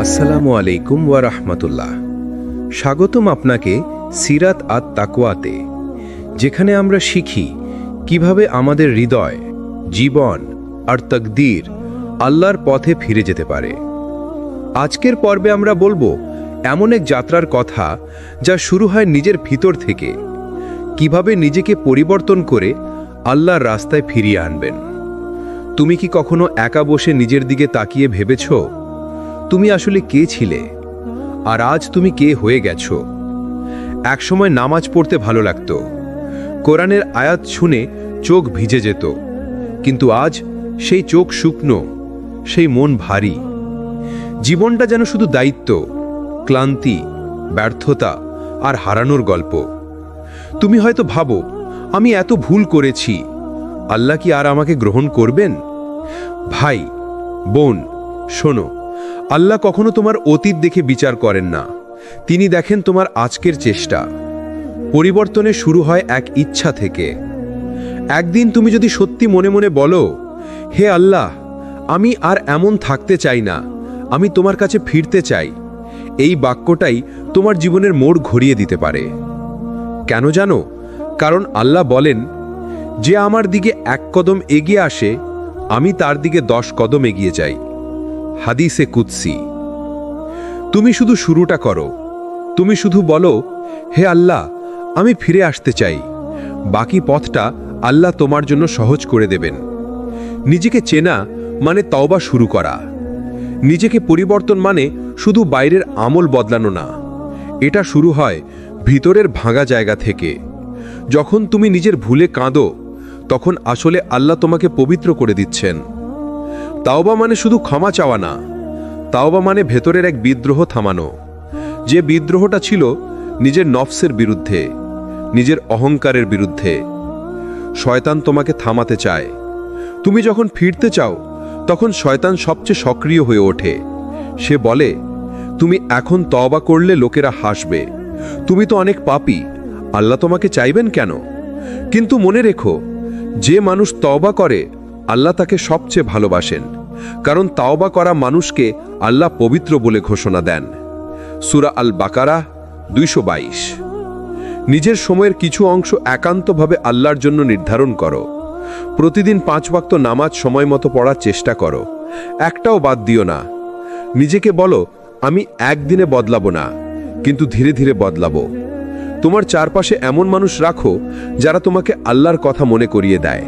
আসসালামু আলাইকুম ওয়া রাহমাতুল্লাহ। স্বাগতম আপনাকে সিরাত আত তাকওয়াতে, যেখানে আমরা শিখি কিভাবে আমাদের হৃদয়, জীবন আর তাকদীর আল্লাহর পথে ফিরে যেতে পারে। আজকের পর্বে আমরা বলবো এমন এক যাত্রার কথা যা শুরু হয় নিজের ভিতর থেকে, কিভাবে নিজেকে পরিবর্তন করে আল্লাহর রাস্তায় ফিরিয়ে আনবেন। তুমি কি কখনো একা বসে নিজের দিকে তাকিয়ে ভেবেছ তুমি আসলে কে ছিলে আর আজ তুমি কে হয়ে গেছো? একসময় নামাজ পড়তে ভালো লাগতো, কোরআনের আয়াত শুনে চোখ ভিজে যেত, কিন্তু আজ সেই চোখ শুকনো, সেই মন ভারী। জীবনটা যেন শুধু দায়িত্ব, ক্লান্তি, ব্যর্থতা আর হারানোর গল্প। তুমি হয়তো ভাবো, আমি এত ভুল করেছি, আল্লাহ কি আর আমাকে গ্রহণ করবেন? ভাই, বোন, শোনো, আল্লাহ কখনো তোমার অতীত দেখে বিচার করেন না, তিনি দেখেন তোমার আজকের চেষ্টা। পরিবর্তনের শুরু হয় এক ইচ্ছা থেকে। একদিন তুমি যদি সত্যি মনে মনে বলো, হে আল্লাহ, আমি আর এমন থাকতে চাই না, আমি তোমার কাছে ফিরতে চাই, এই বাক্যটাই তোমার জীবনের মোড় ঘুরিয়ে দিতে পারে। কেন জানো? কারণ আল্লাহ বলেন, যে আমার দিকে এক কদম এগিয়ে আসে, আমি তার দিকে 10 কদম এগিয়ে যাই। হাদিসে কুদসি। তুমি শুধু শুরুটা করো, তুমি শুধু বলো, হে আল্লাহ, আমি ফিরে আসতে চাই, বাকি পথটা আল্লাহ তোমার জন্য সহজ করে দেবেন। নিজেকে চেনা মানে তওবা শুরু করা। নিজেকে পরিবর্তন মানে শুধু বাইরের আমল বদলানো না, এটা শুরু হয় ভিতরের ভাঙা জায়গা থেকে। যখন তুমি নিজের ভুলে কাঁদো, তখন আসলে আল্লাহ তোমাকে পবিত্র করে দিচ্ছেন। তাওবা মানে শুধু ক্ষমা চাওয়া না, তাওবা মানে ভেতরের এক বিদ্রোহ থামানো। যে বিদ্রোহটা ছিল নিজের নফসের বিরুদ্ধে, নিজের অহংকারের বিরুদ্ধে। শয়তান তোমাকে থামাতে চায়। তুমি যখন ফিরতে চাও, তখন শয়তান সবচেয়ে সক্রিয় হয়ে ওঠে। সে বলে, তুমি এখন তওবা করলে লোকেরা হাসবে, তুমি তো অনেক পাপী, আল্লাহ তোমাকে চাইবেন কেন? কিন্তু মনে রেখো, যে মানুষ তওবা করে আল্লাহ তাকে সবচেয়ে ভালোবাসেন, কারণ তাওবা করা মানুষকে আল্লাহ পবিত্র বলে ঘোষণা দেন। সূরা আল বাকারা 222। নিজের সময়ের কিছু অংশ একান্তভাবে আল্লাহর জন্য নির্ধারণ করো। প্রতিদিন 5 ওয়াক্ত নামাজ সময় মতো পড়ার চেষ্টা করো, একটাও বাদ দিও না। নিজেকে বলো, আমি একদিনে বদলাবো না, কিন্তু ধীরে ধীরে বদলাবো। তোমার চারপাশে এমন মানুষ রাখো যারা তোমাকে আল্লাহর কথা মনে করিয়ে দেয়।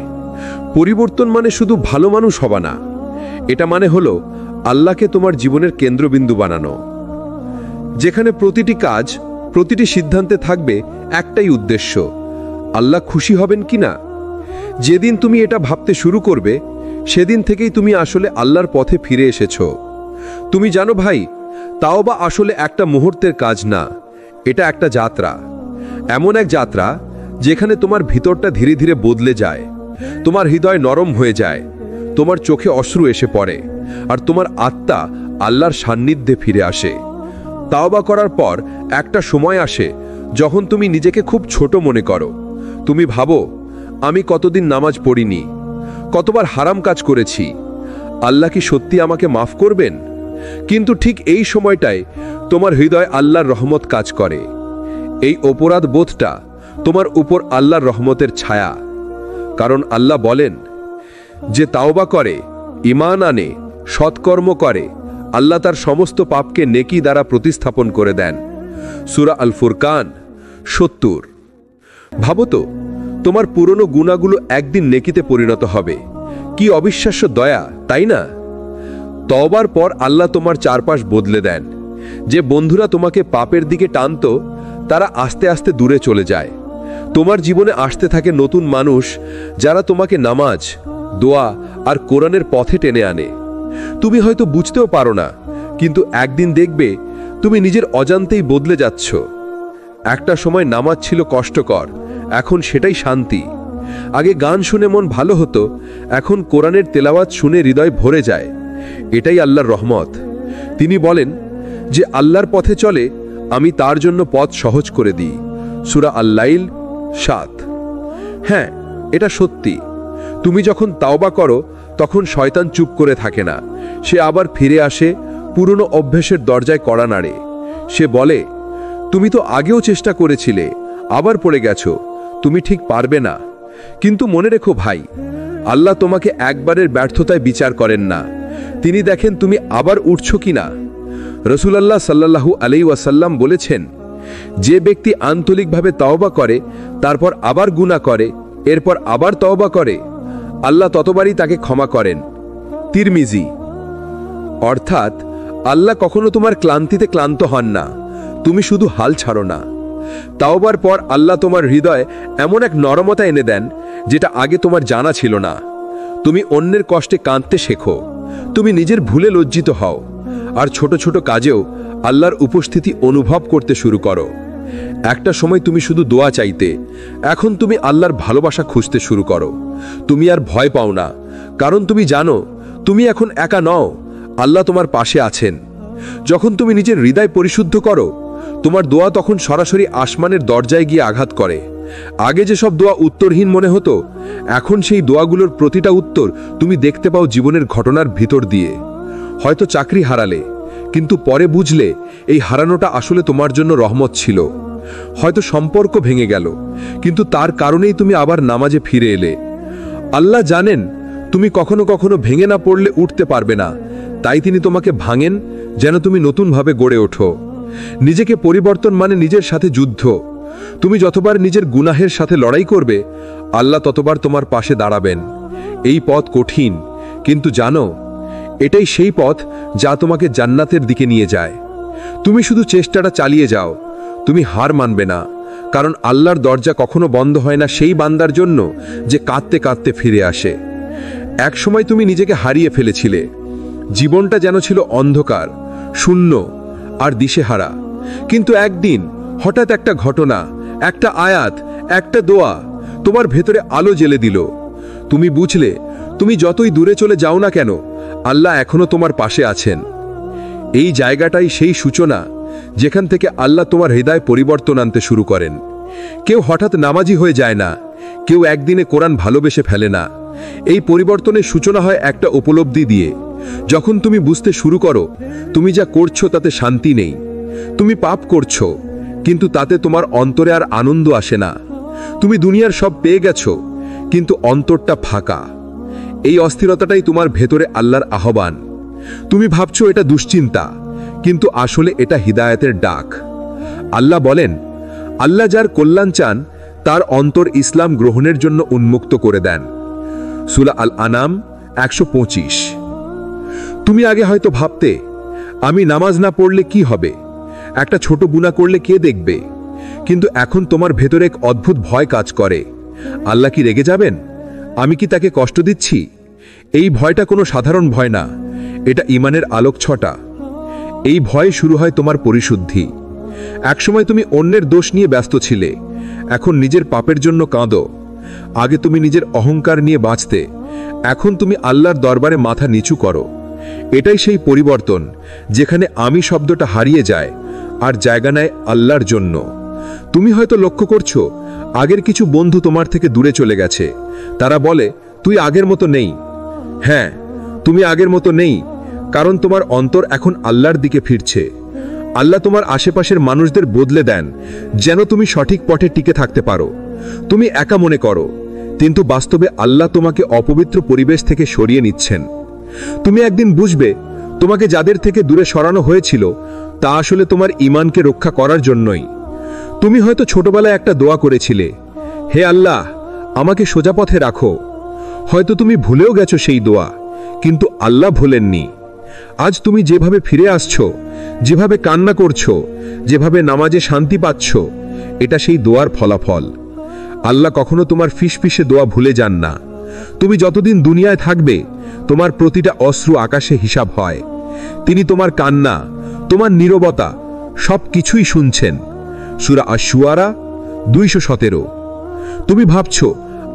পরিবর্তন মানে শুধু ভালো মানুষ হবা না, এটা মানে হলো আল্লাহকে তোমার জীবনের কেন্দ্রবিন্দু বানানো, যেখানে প্রতিটি কাজ, প্রতিটি সিদ্ধান্তে থাকবে একটাই উদ্দেশ্য, আল্লাহ খুশি হবেন কিনা। যেদিন তুমি এটা ভাবতে শুরু করবে, সেদিন থেকেই তুমি আসলে আল্লাহর পথে ফিরে এসেছো। তুমি জানো ভাই, তাওবা আসলে একটা মুহূর্তের কাজ না, এটা একটা যাত্রা। এমন এক যাত্রা যেখানে তোমার ভিতরটা ধীরে ধীরে বদলে যায়, তোমার হৃদয় নরম হয়ে যায়, তোমার চোখে অশ্রু এসে পড়ে, আর তোমার আত্মা আল্লাহর সান্নিধ্যে ফিরে আসে। তাওবা করার পর একটা সময় আসে যখন তুমি নিজেকে খুব ছোট মনে করো। তুমি ভাবো, আমি কতদিন নামাজ পড়িনি, কতবার হারাম কাজ করেছি, আল্লাহ কি সত্যি আমাকে মাফ করবেন? কিন্তু ঠিক এই সময়টায় তোমার হৃদয় আল্লাহর রহমত কাজ করে। এই অপরাধ বোধটা তোমার উপর আল্লাহর রহমতের ছায়া। কারণ আল্লাহ বলেন, যে তাওবা করে, ঈমান আনে, সৎকর্ম করে, আল্লাহ তার সমস্ত পাপকে নেকি দ্বারা প্রতিস্থাপন করে দেন। সূরা আল ফুরকান 70। ভাবো তো, তোমার পুরনো গুনাহগুলো একদিন নেকিতে পরিণত হবে। কি অবিশ্বাস্য দয়া, তাই না? তওবার পর আল্লাহ তোমার চারপাশ বদলে দেন। যে বন্ধুরা তোমাকে পাপের দিকে টানতো, তারা আস্তে আস্তে দূরে চলে যায়। তোমার জীবনে আসতে থাকে নতুন মানুষ, যারা তোমাকে নামাজ, দোয়া আর কোরআনের পথে টেনে আনে। তুমি হয়তো বুঝতেও পারো না, কিন্তু একদিন দেখবে তুমি নিজের অজান্তেই বদলে যাচ্ছ। একটা সময় নামাজ ছিল কষ্টকর, এখন সেটাই শান্তি। আগে গান শুনে মন ভালো হতো, এখন কোরআনের তেলাওয়াত শুনে হৃদয় ভরে যায়। এটাই আল্লাহর রহমত। তিনি বলেন, যে আল্লাহর পথে চলে, আমি তার জন্য পথ সহজ করে দিই। সূরা আল-লাইল 7। হ্যাঁ, এটা সত্যি। তুমি যখন তাওবা করো, তখন শয়তান চুপ করে থাকে না, সে আবার ফিরে আসে, পুরনো অভ্যেসের দরজায় কড়া নাড়ে। সে বলে, তুমি তো আগেও চেষ্টা করেছিলে, আবার পড়ে গেছো, তুমি ঠিক পারবে না। কিন্তু মনে রেখো ভাই, আল্লাহ তোমাকে একবারের ব্যর্থতায় বিচার করেন না, তিনি দেখেন তুমি আবার উঠছো কিনা। রাসূলুল্লাহ সাল্লাল্লাহু আলাইহি ওয়াসাল্লাম বলেছেন, যে ব্যক্তি আন্তরিকভাবে তওবা করে, তারপর আবার গুনাহ করে, এরপর আবার তওবা করে, আল্লাহ ততবারই তাকে ক্ষমা করেন। তিরমিজি। অর্থাৎ আল্লাহ কখনো তোমার ক্লান্তিতে ক্লান্ত হন না, তুমি শুধু হাল ছাড়ো না। তাওবার পর আল্লাহ তোমার হৃদয়ে এমন এক নরমতা এনে দেন, যেটা আগে তোমার জানা ছিল না। তুমি অন্যের কষ্টে কাঁদতে শেখো, তুমি নিজের ভুলে লজ্জিত হও, আর ছোট ছোট কাজেও আল্লাহর উপস্থিতি অনুভব করতে শুরু করো। একটা সময় তুমি শুধু দোয়া চাইতে, এখন তুমি আল্লাহর ভালোবাসা খুঁজতে শুরু করো। তুমি আর ভয় পাও না, কারণ তুমি জানো তুমি এখন একা নও, আল্লাহ তোমার পাশে আছেন। যখন তুমি নিজের হৃদয় পরিশুদ্ধ করো, তোমার দোয়া তখন সরাসরি আসমানের দরজায় গিয়ে আঘাত করে। আগে যেসব দোয়া উত্তরহীন মনে হতো, এখন সেই দোয়াগুলোর প্রতিটা উত্তর তুমি দেখতে পাও জীবনের ঘটনার ভিতর দিয়ে। হয়তো চাকরি হারালে, কিন্তু পরে বুঝলে এই হারানোটা আসলে তোমার জন্য রহমত ছিল। হয়তো সম্পর্ক ভেঙে গেল, কিন্তু তার কারণেই তুমি আবার নামাজে ফিরে এলে। আল্লাহ জানেন তুমি কখনো কখনো ভেঙে না পড়লে উঠতে পারবে না, তাই তিনি তোমাকে ভাঙেন যেন তুমি নতুনভাবে গড়ে ওঠো। নিজেকে পরিবর্তন মানে নিজের সাথে যুদ্ধ। তুমি যতবার নিজের গুনাহের সাথে লড়াই করবে, আল্লাহ ততবার তোমার পাশে দাঁড়াবেন। এই পথ কঠিন, কিন্তু জানো এটাই সেই পথ যা তোমাকে জান্নাতের দিকে নিয়ে যায়। তুমি শুধু চেষ্টাটা চালিয়ে যাও, তুমি হার মানবে না, কারণ আল্লাহর দরজা কখনো বন্ধ হয় না সেই বান্দার জন্য যে কাঁদতে কাঁদতে ফিরে আসে। এক সময় তুমি নিজেকে হারিয়ে ফেলেছিলে, জীবনটা যেন ছিল অন্ধকার, শূন্য আর দিশেহারা। কিন্তু একদিন হঠাৎ একটা ঘটনা, একটা আয়াত, একটা দোয়া তোমার ভেতরে আলো জ্বেলে দিল। তুমি বুঝলে তুমি যতই দূরে চলে যাও না কেন, আল্লাহ এখনো তোমার পাশে আছেন। এই জায়গাটাই সেই সূচনা যেখান থেকে আল্লাহ তোমার হৃদয় পরিবর্তন আনতে শুরু করেন। কেউ হঠাৎ নামাজি হয়ে যায় না, কেউ একদিনে কোরআন ভালোবেসে ফেলে না। এই পরিবর্তনের সূচনা হয় একটা উপলব্ধি দিয়ে। যখন তুমি বুঝতে শুরু করো তুমি যা করছো তাতে শান্তি নেই, তুমি পাপ করছো, কিন্তু তাতে তোমার অন্তরে আর আনন্দ আসে না। তুমি দুনিয়ার সব পেয়ে গেছো, কিন্তু অন্তরটা ফাঁকা। এই অস্থিরতাটাই তোমার ভেতরে আল্লাহর আহ্বান। তুমি ভাবছো এটা দুশ্চিন্তা, কিন্তু আসলে এটা হিদায়াতের ডাক। আল্লাহ বলেন, আল্লাহ যার কল্যাণ চান তার অন্তর ইসলাম গ্রহণের জন্য উন্মুক্ত করে দেন। সূরা আল আনাম 125। তুমি আগে হয়তো ভাবতে, আমি নামাজ না পড়লে কি হবে, একটা ছোট গুনাহ করলে কে দেখবে। কিন্তু এখন তোমার ভেতরে এক অদ্ভুত ভয় কাজ করে। আল্লাহ কি রেগে যাবেন? আমি কি তাকে কষ্ট দিচ্ছি? এই ভয়টা কোনো সাধারণ ভয় না, এটা ঈমানের আলোকছটা। এই ভয় শুরু হয় তোমার পরিশুদ্ধি। একসময় তুমি অন্যের দোষ নিয়ে ব্যস্ত ছিলে, এখন নিজের পাপের জন্য কাঁদো। আগে তুমি নিজের অহংকার নিয়ে বাঁচতে, এখন তুমি আল্লাহর দরবারে মাথা নিচু করো। এটাই সেই পরিবর্তন যেখানে আমি শব্দটা হারিয়ে যায় আর জায়গা নেয় আল্লাহর জন্য। তুমি হয়তো লক্ষ্য করছো আগের কিছু বন্ধু তোমার থেকে দূরে চলে গেছে। তারা বলে তুই আগের মতো নেই। হ্যাঁ, তুমি আগের মতো নেই, কারণ তোমার অন্তর এখন আল্লাহর দিকে ফিরছে। আল্লাহ তোমার আশেপাশের মানুষদের বদলে দেন যেন তুমি সঠিক পথে টিকে থাকতে পারো। তুমি একা মনে করো, কিন্তু বাস্তবে আল্লাহ তোমাকে অপবিত্র পরিবেশ থেকে সরিয়ে নিচ্ছেন। তুমি একদিন বুঝবে তোমাকে যাদের থেকে দূরে সরানো হয়েছিল তা আসলে তোমার ঈমানকে রক্ষা করার জন্যই। তুমি হয়তো ছোটবেলায় একটা দোয়া করেছিলে, হে আল্লাহ আমাকে সোজা পথে রাখো। হয়তো তুমি ভুলেও গেছো সেই দোয়া, কিন্তু আল্লাহ ভুলেননি। আজ তুমি যেভাবে ফিরে আসছো, যেভাবে কান্না করছো, যেভাবে নামাজে শান্তি পাচ্ছ, এটা সেই দোয়ার ফলাফল। আল্লাহ কখনো তোমার ফিসফিসে দোয়া ভুলে যান না। তুমি যতদিন দুনিয়ায় থাকবে তোমার প্রতিটা অশ্রু আকাশে হিসাব হয়। তিনি তোমার কান্না, তোমার নীরবতা সব কিছুই শুনছেন। সূরা আশ-শুআরা 217। তুমি ভাবছো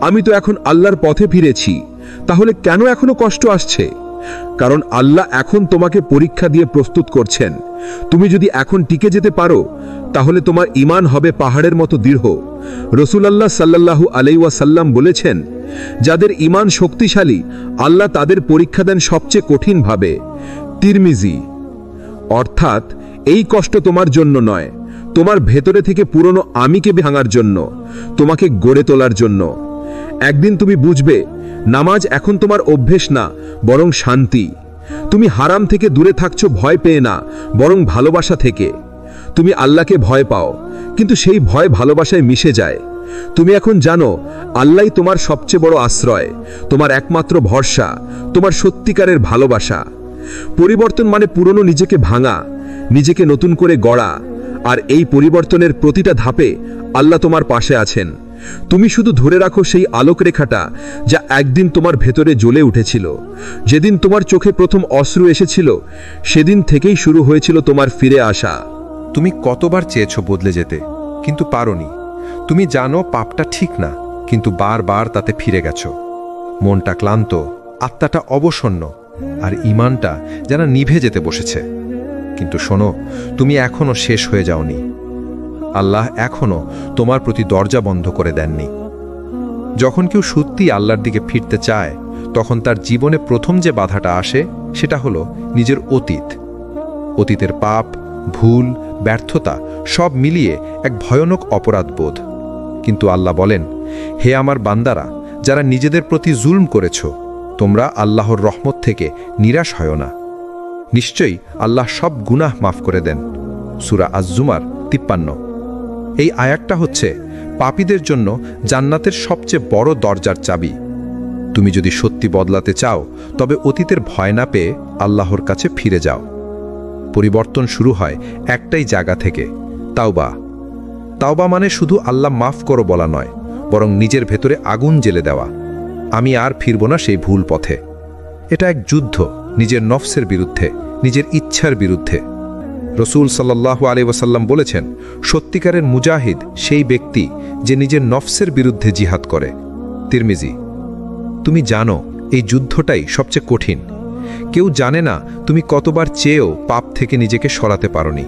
আমি তো এখন আল্লাহর পথে ফিরেছি, তাহলে কেন এখনো কষ্ট আসছে? কারণ আল্লাহ এখন তোমাকে পরীক্ষা দিয়ে প্রস্তুত করছেন। তুমি যদি এখন টিকে যেতে পারো তাহলে তোমার ঈমান হবে পাহাড়ের মতো দৃঢ়। রাসূলুল্লাহ সাল্লাল্লাহু আলাইহি ওয়াসাল্লাম বলেছেন, যাদের ঈমান শক্তিশালী আল্লাহ তাদের পরীক্ষা দেন সবচেয়ে কঠিনভাবে। তিরমিজি। অর্থাৎ এই কষ্ট তোমার জন্য নয়, তোমার ভেতরে থেকে পুরনো আমিকে ভাঙার জন্য, তোমাকে গড়ে তোলার জন্য। একদিন তুমি বুঝবে নামাজ এখন তোমার অভ্যেস না, বরং শান্তি। তুমি হারাম থেকে দূরে থাকছো ভয় পেয়ে না, বরং ভালোবাসা থেকে। তুমি আল্লাহকে ভয় পাও, কিন্তু সেই ভয় ভালোবাসায় মিশে যায়। তুমি এখন জানো আল্লাহই তোমার সবচেয়ে বড় আশ্রয়, তোমার একমাত্র ভরসা, তোমার সত্যিকারের ভালোবাসা। পরিবর্তন মানে পুরনো নিজেকে ভাঙা, নিজেকে নতুন করে গড়া। আর এই পরিবর্তনের প্রতিটা ধাপে আল্লাহ তোমার পাশে আছেন। তুমি শুধু ধরে রাখো সেই আলোকরেখাটা যা একদিন তোমার ভেতরে জ্বলে উঠেছিল। যেদিন তোমার চোখে প্রথম অশ্রু এসেছিল, সেদিন থেকেই শুরু হয়েছিল তোমার ফিরে আসা। তুমি কতবার চেয়েছো বদলে যেতে, কিন্তু পারোনি। তুমি জানো পাপটা ঠিক না, কিন্তু বারবার তাতে ফিরে গেছো। মনটা ক্লান্ত, আত্মাটা অবসন্ন, আর ঈমানটা যেন নিভে যেতে বসেছে। কিন্তু শোনো, তুমি এখনো শেষ হয়ে যাওনি। আল্লাহ এখনো তোমার প্রতি দরজা বন্ধ করে দেননি। যখন কেউ সত্যি আল্লাহর দিকে ফিরতে চায়, তখন তার জীবনে প্রথম যে বাধাটা আসে সেটা হলো নিজের অতীত। অতীতের পাপ, ভুল, ব্যর্থতা সব মিলিয়ে এক ভয়ানক অপরাধবোধ। কিন্তু আল্লাহ বলেন, হে আমার বান্দারা, যারা নিজেদের প্রতি জুলম করেছ, তোমরা আল্লাহর রহমত থেকে নিরাশ হয় না। নিশ্চয়ই আল্লাহ সব গুনাহ মাফ করে দেন। সূরা আজ-জুমার 53। এই আয়াতটা হচ্ছে পাপীদের জন্য জান্নাতের সবচেয়ে বড় দরজার চাবি। তুমি যদি সত্যি বদলাতে চাও, তবে অতীতের ভয় না পেয়ে আল্লাহর কাছে ফিরে যাও। পরিবর্তন শুরু হয় একটাই জায়গা থেকে, তাওবা। তাওবা মানে শুধু আল্লাহ মাফ করো বলা নয়, বরং নিজের ভেতরে আগুন জ্বেলে দেওয়া। আমি আর ফিরব না সেই ভুল পথে। এটা এক যুদ্ধ, নিজের নফসের বিরুদ্ধে, নিজের ইচ্ছার বিরুদ্ধে। রসূল সাল্লাল্লাহু আলাইহি ওয়াসাল্লাম বলেছেন, সত্যিকারের মুজাহিদ সেই ব্যক্তি যে নিজের নফসের বিরুদ্ধে জিহাদ করে। তিরমিজি। তুমি জানো এই যুদ্ধটাই সবচেয়ে কঠিন। কেউ জানে না তুমি কতবার চেয়েও পাপ থেকে নিজেকে সরাতে পারোনি।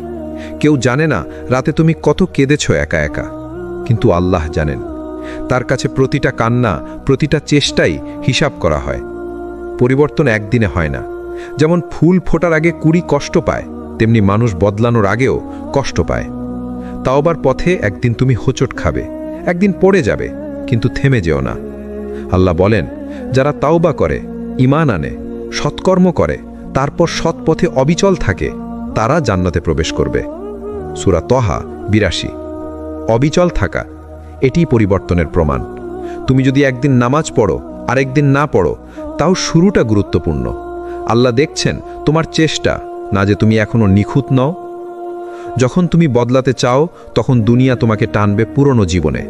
কেউ জানে না রাতে তুমি কত কেঁদেছ একা একা। কিন্তু আল্লাহ জানেন। তার কাছে প্রতিটা কান্না, প্রতিটা চেষ্টাই হিসাব করা হয়। পরিবর্তন একদিনে হয় না। যেমন ফুল ফোটার আগে কুড়ি কষ্ট পায়, তেমনি মানুষ বদলানোর আগেও কষ্ট পায়। তাওবার পথে একদিন তুমি হোঁচট খাবে, একদিন পড়ে যাবে, কিন্তু থেমে যেও না। আল্লাহ বলেন, যারা তাওবা করে, ঈমান আনে, সৎকর্ম করে, তারপর সৎ পথে অবিচল থাকে, তারা জান্নাতে প্রবেশ করবে। সূরা তহা ৮২। অবিচল থাকা, এটিই পরিবর্তনের প্রমাণ। তুমি যদি একদিন নামাজ পড়ো, আরেকদিন না পড়ো, তাও শুরুটা গুরুত্বপূর্ণ। আল্লাহ দেখছেন তোমার চেষ্টা, না যে তুমি এখনো নিখুঁত নও। যখন তুমি বদলাতে চাও, তখন দুনিয়া তোমাকে টানবে পুরনো জীবনে।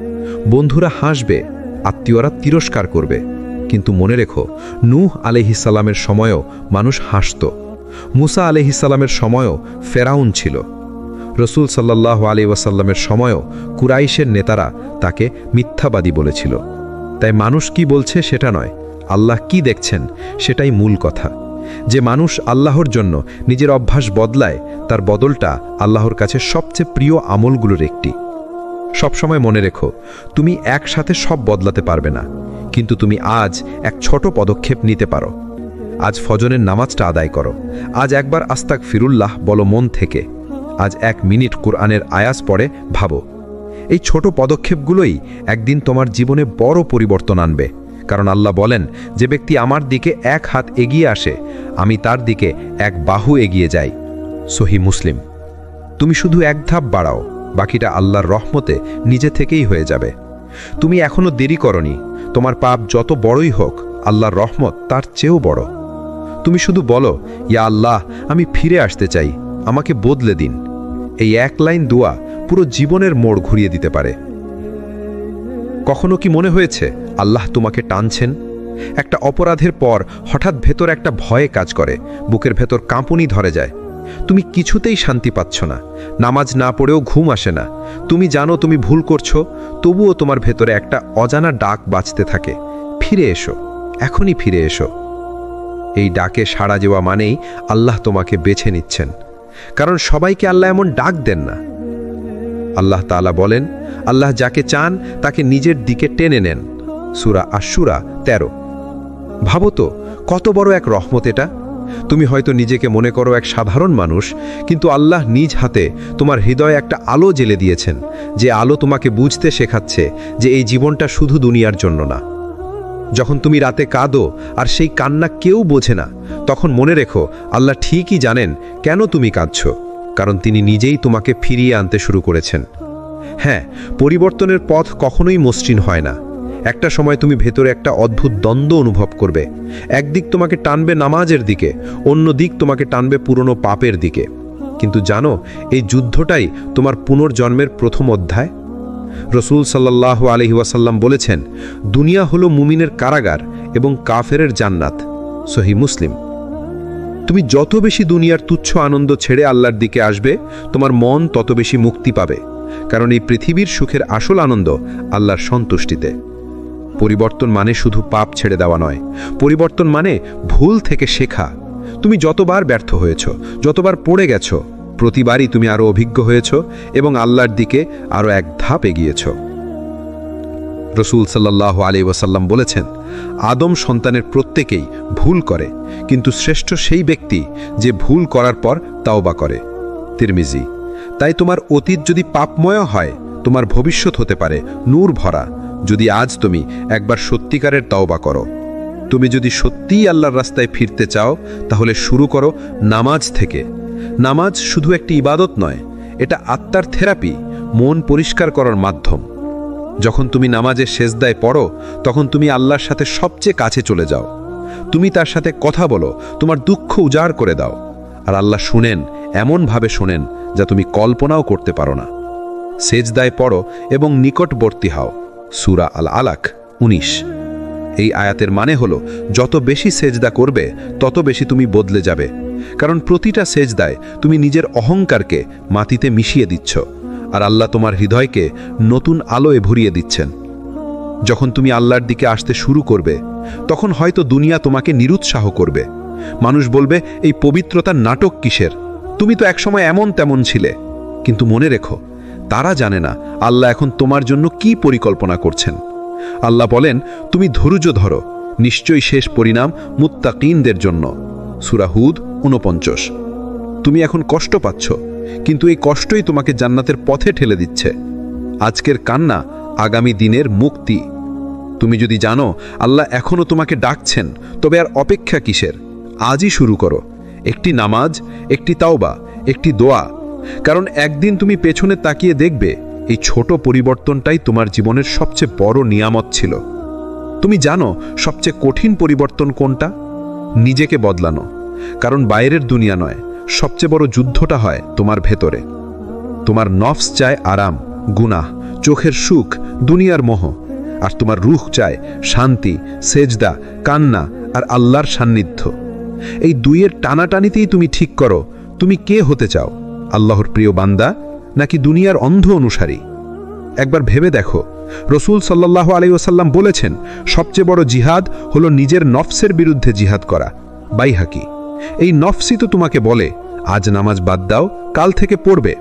বন্ধুরা হাসবে, আত্মীয়রা তিরস্কার করবে। কিন্তু মনে রেখো, নূহ আলাইহিস সালামের সময়ও মানুষ হাসত। মুসা আলাইহিস সালামের সময়ও ফেরাউন ছিল। রসূল সাল্লাল্লাহু আলাইহি ওয়াসাল্লামের সময়ও কুরাইশের নেতারা তাকে মিথ্যাবাদী বলেছিল। তাই মানুষ কি বলছে সেটা নয়, আল্লাহ কি দেখছেন সেটাই মূল কথা। যে মানুষ আল্লাহর জন্য নিজের অভ্যাস বদলায়, তার বদলটা আল্লাহর কাছে সবচেয়ে প্রিয় আমলগুলোর একটি। সবসময় মনে রেখো, তুমি একসাথে সব বদলাতে পারবে না, কিন্তু তুমি আজ এক ছোট পদক্ষেপ নিতে পারো। আজ ফজরের নামাজটা আদায় করো। আজ একবার আস্তাগফিরুল্লাহ বলো মন থেকে। আজ 1 মিনিট কোরআনের আয়াত পড়ে ভাবো। এই ছোট পদক্ষেপগুলোই একদিন তোমার জীবনে বড় পরিবর্তন আনবে। কারণ আল্লাহ বলেন, যে ব্যক্তি আমার দিকে এক হাত এগিয়ে আসে, আমি তার দিকে এক বাহু এগিয়ে যাই। সহিহ মুসলিম। তুমি শুধু এক ধাপ বাড়াও, বাকিটা আল্লাহর রহমতে নিজে থেকেই হয়ে যাবে। তুমি এখনো দেরি করনি। তোমার পাপ যত বড়ই হোক, আল্লাহর রহমত তার চেয়েও বড়। তুমি শুধু বলো, ইয়া আল্লাহ, আমি ফিরে আসতে চাই, আমাকে বদলে দিন। এই এক লাইন দোয়া পুরো জীবনের মোড় ঘুরিয়ে দিতে পারে। কখনো কি মনে হয়েছে আল্লাহ তোমাকে টানছেন? একটা অপরাধের পর হঠাৎ ভেতর একটা ভয়ে কাজ করে, বুকের ভেতর কাঁপুনি ধরে যায়। তুমি কিছুতেই শান্তি পাচ্ছ না, নামাজ না পড়েও ঘুম আসে না। তুমি জানো তুমি ভুল করছো, তবুও তোমার ভেতরে একটা অজানা ডাক বাজতে থাকে, ফিরে এসো, এখনই ফিরে এসো। এই ডাকে সাড়া দেওয়া মানেই আল্লাহ তোমাকে বেছে নিচ্ছেন। কারণ সবাইকে আল্লাহ এমন ডাক দেন না। আল্লাহ তাআলা বলেন, আল্লাহ যাকে চান তাকে নিজের দিকে টেনে নেন। সূরা আশ-শূরা 13। ভাবো তো কত বড় এক রহমত এটা। তুমি হয়তো নিজেকে মনে করো এক সাধারণ মানুষ, কিন্তু আল্লাহ নিজ হাতে তোমার হৃদয়ে একটা আলো জ্বেলে দিয়েছেন, যে আলো তোমাকে বুঝতে শেখাচ্ছে যে এই জীবনটা শুধু দুনিয়ার জন্য না। যখন তুমি রাতে কাঁদো আর সেই কান্না কেউ বোঝে না, তখন মনে রেখো আল্লাহ ঠিকই জানেন কেন তুমি কাঁদছো, কারণ তিনি নিজেই তোমাকে ফিরিয়ে আনতে শুরু করেছেন। হ্যাঁ, পরিবর্তনের পথ কখনোই মসৃণ হয় না। একটা সময় তুমি ভেতরে একটা অদ্ভুত দ্বন্দ্ব অনুভব করবে। একদিক তোমাকে টানবে নামাজের দিকে, অন্য দিক তোমাকে টানবে পুরনো পাপের দিকে। কিন্তু জানো, এই যুদ্ধটাই তোমার পুনর্জন্মের প্রথম অধ্যায়। রসূল সাল্লাল্লাহু আলাইহি ওয়াসাল্লাম বলেছেন, দুনিয়া হলো মুমিনের কারাগার এবং কাফেরের জান্নাত। সহিহ মুসলিম। তুমি যত বেশি দুনিয়ার তুচ্ছ আনন্দ ছেড়ে আল্লাহর দিকে আসবে, তোমার মন তত বেশি মুক্তি পাবে, কারণ এই পৃথিবীর সুখের আসল আনন্দ আল্লাহর সন্তুষ্টিতে। পরিবর্তন মানে শুধু পাপ ছেড়ে দেওয়া নয়, পরিবর্তন মানে ভুল থেকে শেখা। তুমি যতবার ব্যর্থ হয়েছ, যতবার পড়ে গেছ, প্রতিবারই তুমি আরো অভিজ্ঞ হয়েছ এবং আল্লাহর দিকে আরো এক ধাপ এগিয়েছ। রসূল সাল্লাল্লাহু আলাইহি ওয়াসাল্লাম বলেছেন, আদম সন্তানের প্রত্যেকেই ভুল করে, কিন্তু শ্রেষ্ঠ সেই ব্যক্তি যে ভুল করার পর তাওবা করে। তিরমিজি। তাই তোমার অতীত যদি পাপময় হয়, তোমার ভবিষ্যৎ হতে পারে নূর ভরা, যদি আজ তুমি একবার সত্যিকারের তাওবা করো। তুমি যদি সত্যিই আল্লাহর রাস্তায় ফিরতে চাও, তাহলে শুরু করো নামাজ থেকে। নামাজ শুধু একটি ইবাদত নয়, এটা আত্মার থেরাপি, মন পরিষ্কার করার মাধ্যম। যখন তুমি নামাজের সেজদায় পড়ো, তখন তুমি আল্লাহর সাথে সবচেয়ে কাছে চলে যাও। তুমি তার সাথে কথা বলো, তোমার দুঃখ উজাড় করে দাও, আর আল্লাহ শুনেন, এমনভাবে শোনেন যা তুমি কল্পনাও করতে পারো না। সেজদায় পড়ো এবং নিকটবর্তী হও। সূরা আল আলাক 19। এই আয়াতের মানে হলো, যত বেশি সেজদা করবে তত বেশি তুমি বদলে যাবে, কারণ প্রতিটা সেজদায় তুমি নিজের অহংকারকে মাটিতে মিশিয়ে দিচ্ছ, আর আল্লাহ তোমার হৃদয়কে নতুন আলোয় ভরিয়ে দিচ্ছেন। যখন তুমি আল্লাহর দিকে আসতে শুরু করবে, তখন হয়তো দুনিয়া তোমাকে নিরুৎসাহ করবে। মানুষ বলবে, এই পবিত্রতার নাটক কিসের? তুমি তো একসময় এমন তেমন ছিলে। কিন্তু মনে রেখো, তারা জানে না আল্লাহ এখন তোমার জন্য কি পরিকল্পনা করছেন। আল্লাহ বলেন, তুমি ধৈর্য ধরো, নিশ্চয়ই শেষ পরিণাম মুত্তাকিনদের জন্য। সূরা হুদ 49। তুমি এখন কষ্ট পাচ্ছ, কিন্তু এই কষ্টই তোমাকে জান্নাতের পথে ঠেলে দিচ্ছে। আজকের কান্না আগামী দিনের মুক্তি। তুমি যদি জানো আল্লাহ এখনও তোমাকে ডাকছেন, তবে আর অপেক্ষা কিসের? আজই শুরু করো। একটি নামাজ, একটি তাওবা, একটি দোয়া। কারণ একদিন তুমি পেছনে তাকিয়ে দেখবে এই ছোট পরিবর্তনটাই তোমার জীবনের সবচেয়ে বড় নিয়ামত ছিল। তুমি জানো সবচেয়ে কঠিন পরিবর্তন কোনটা? নিজেকে বদলানো। কারণ বাইরের দুনিয়া নয়, সবচেয়ে বড় যুদ্ধটা হয় তোমার ভেতরে। তোমার নফস চায় আরাম, গুনাহ, চোখের সুখ, দুনিয়ার মোহ, আর তোমার রূহ চায় শান্তি, সেজদা, কান্না আর আল্লাহর সান্নিধ্য। এই দুইয়ের টানাটানিতেই তুমি ঠিক করো তুমি কে হতে চাও, আল্লাহর প্রিয় বান্দা নাকি দুনিয়ার অন্ধ অনুসারী। একবার ভেবে দেখো, রসূল সাল্লাল্লাহু আলাইহি ওয়াসাল্লাম বলেছেন, সবচেয়ে বড় জিহাদ হলো নিজের নফসের বিরুদ্ধে জিহাদ করা। বাইহাকি। এই নফসই তো তোমাকে বলে, আজ নামাজ বাদ দাও, কাল থেকে পড়বে।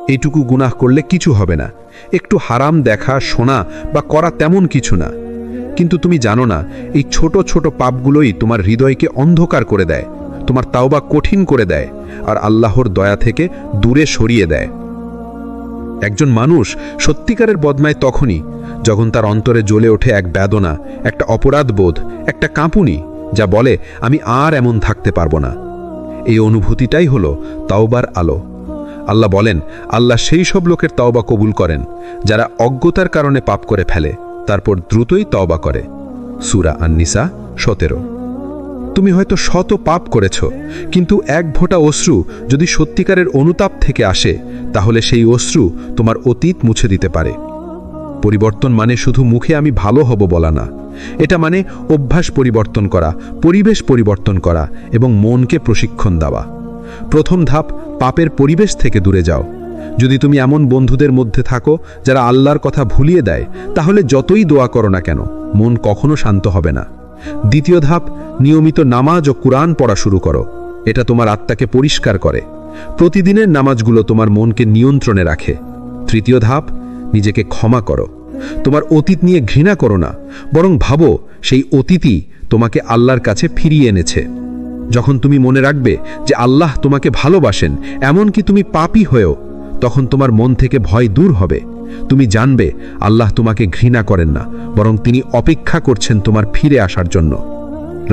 এইটুকু গুনাহ করলে কিছু হবে না, একটু হারাম দেখা, শোনা বা করা তেমন কিছু না। কিন্তু তুমি জানো না, এই ছোট ছোট পাপগুলোই তোমার হৃদয়কে অন্ধকার করে দেয়, তোমার তাওবা কঠিন করে দেয়, আর আল্লাহর দয়া থেকে দূরে সরিয়ে দেয়। একজন মানুষ সত্যিকারের বদনায় তখনই যখন তার অন্তরে জ্বলে ওঠে এক বেদনা, একটা অপরাধ বোধ, একটা কাঁপুনি, যা বলে আমি আর এমন থাকতে পারবো না। এই অনুভূতিটাই হলো তাওবার আলো। আল্লাহ বলেন, আল্লাহ সেই সব লোকের তাওবা কবুল করেন যারা অজ্ঞতার কারণে পাপ করে ফেলে, তারপর দ্রুতই তাওবা করে। সূরা আন-নিসা 17। তুমি হয়তো শত পাপ করেছ, কিন্তু এক ফোঁটা অশ্রু যদি সত্যিকারের অনুতাপ থেকে আসে, তাহলে সেই অশ্রু তোমার অতীত মুছে দিতে পারে। পরিবর্তন মানে শুধু মুখে আমি ভালো হব বলা না, এটা মানে অভ্যাস পরিবর্তন করা, পরিবেশ পরিবর্তন করা এবং মনকে প্রশিক্ষণ দেওয়া। প্রথম ধাপ, পাপের পরিবেশ থেকে দূরে যাও। যদি তুমি এমন বন্ধুদের মধ্যে থাকো যারা আল্লাহর কথা ভুলিয়ে দেয়, তাহলে যতই দোয়া করো না কেন, মন কখনো শান্ত হবে না। দ্বিতীয় ধাপ, নিয়মিত নামাজ ও কুরআন পড়া শুরু করো। এটা তোমার আত্মাকে পরিষ্কার করে। প্রতিদিনের নামাজগুলো তোমার মনকে নিয়ন্ত্রণে রাখে। তৃতীয় ধাপ, নিজেকে ক্ষমা করো। তোমার অতীত নিয়ে ঘৃণা করো না, বরং ভাবো সেই অতীতই তোমাকে আল্লাহর কাছে ফিরিয়ে এনেছে। যখন তুমি মনে রাখবে যে আল্লাহ তোমাকে ভালোবাসেন, এমনকি তুমি পাপী হয়েও, তখন তোমার মন থেকে ভয় দূর হবে। তুমি জানবে আল্লাহ তোমাকে ঘৃণা করেন না, বরং তিনি অপেক্ষা করছেন তোমার ফিরে আসার জন্য।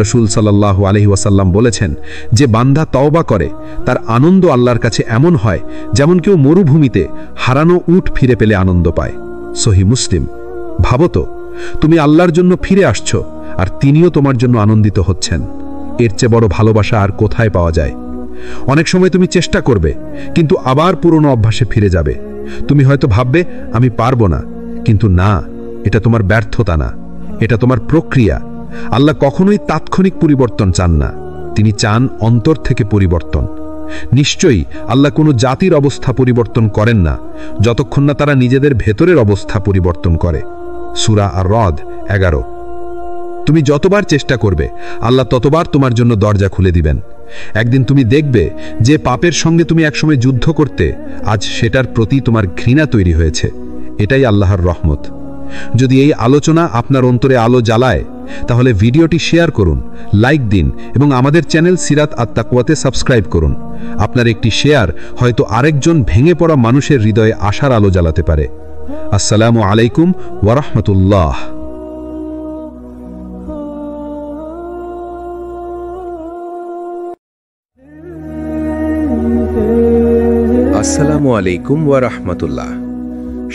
রসুল সাল্লাল্লাহু আলাইহি ওয়াসাল্লাম বলেছেন, যে বান্দা তওবা করে তার আনন্দ আল্লাহর কাছে এমন হয় যেমন কেউ মরুভূমিতে হারানো উট ফিরে পেলে আনন্দ পায়। সহিহ মুসলিম। ভাবো তো, তুমি আল্লাহর জন্য ফিরে আসছো আর তিনিও তোমার জন্য আনন্দিত হচ্ছেন। এর চেয়ে বড় ভালোবাসা আর কোথায় পাওয়া যায়? অনেক সময় তুমি চেষ্টা করবে, কিন্তু আবার পুরনো অভ্যাসে ফিরে যাবে। তুমি হয়তো ভাববে আমি পারবো না, কিন্তু না, এটা তোমার ব্যর্থতা না, এটা তোমার প্রক্রিয়া। আল্লাহ কখনোই তাৎক্ষণিক পরিবর্তন চান না, তিনি চান অন্তর থেকে পরিবর্তন। নিশ্চয়ই আল্লাহ কোনো জাতির অবস্থা পরিবর্তন করেন না যতক্ষণ না তারা নিজেদের ভেতরের অবস্থা পরিবর্তন করে। সূরা আর-রদ 11। তুমি যতবার চেষ্টা করবে, আল্লাহ ততবার তোমার জন্য দরজা খুলে দিবেন। একদিন তুমি দেখবে যে পাপের সঙ্গে তুমি একসময় যুদ্ধ করতে, আজ সেটার প্রতি তোমার ঘৃণা তৈরি হয়েছে। এটাই আল্লাহর রহমত। যদি এই আলোচনা আপনার অন্তরে আলো জ্বালায়, তাহলে ভিডিওটি শেয়ার করুন, লাইক দিন এবং আমাদের চ্যানেল সিরাত আত-তাকওয়াতে সাবস্ক্রাইব করুন। আপনার একটি শেয়ার হয়তো আরেকজন ভেঙে পড়া মানুষের হৃদয়ে আশার আলো জ্বালাতে পারে। আসসালামু আলাইকুম ওয়া রাহমাতুল্লাহ। আসসালামু আলাইকুম ওয়া রাহমাতুল্লাহ।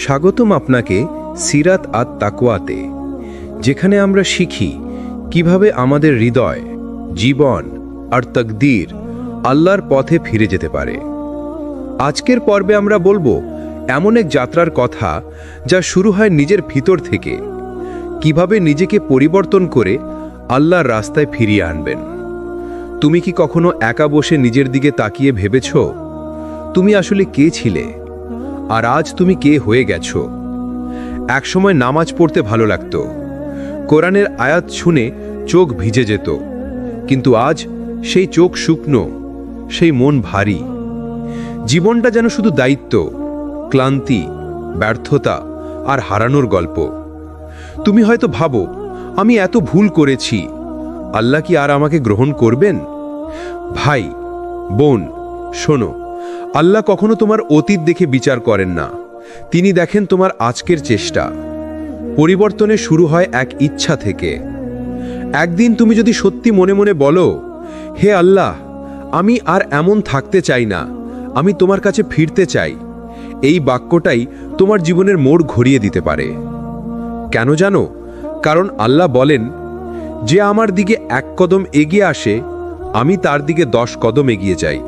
স্বাগতম আপনাকে সিরাত আত-তাকওয়াতে, যেখানে আমরা শিখি কিভাবে আমাদের হৃদয়, জীবন আর তাকদীর আল্লাহর পথে ফিরে যেতে পারে। আজকের পর্বে আমরা বলবো এমন এক যাত্রার কথা যা শুরু হয় নিজের ভিতর থেকে, কিভাবে নিজেকে পরিবর্তন করে আল্লাহর রাস্তায় ফিরিয়ে আনবেন। তুমি কি কখনো একা বসে নিজের দিকে তাকিয়ে ভেবেছ তুমি আসলে কে ছিলে আর আজ তুমি কে হয়ে গেছো? একসময় নামাজ পড়তে ভালো লাগতো, কোরআনের আয়াত শুনে চোখ ভিজে যেত, কিন্তু আজ সেই চোখ শুকনো, সেই মন ভারী। জীবনটা যেন শুধু দায়িত্ব, ক্লান্তি, ব্যর্থতা আর হারানোর গল্প। তুমি হয়তো ভাবো আমি এত ভুল করেছি, আল্লাহ কি আর আমাকে গ্রহণ করবেন? ভাই বোন শোনো, আল্লাহ কখনো তোমার অতীত দেখে বিচার করেন না, তিনি দেখেন তোমার আজকের চেষ্টা। পরিবর্তনের শুরু হয় এক ইচ্ছা থেকে। একদিন তুমি যদি সত্যি মনে মনে বলো, হে আল্লাহ, আমি আর এমন থাকতে চাই না, আমি তোমার কাছে ফিরতে চাই, এই বাক্যটাই তোমার জীবনের মোড় ঘুরিয়ে দিতে পারে। কেন জানো? কারণ আল্লাহ বলেন, যে আমার দিকে এক কদম এগিয়ে আসে, আমি তার দিকে 10 কদম এগিয়ে যাই।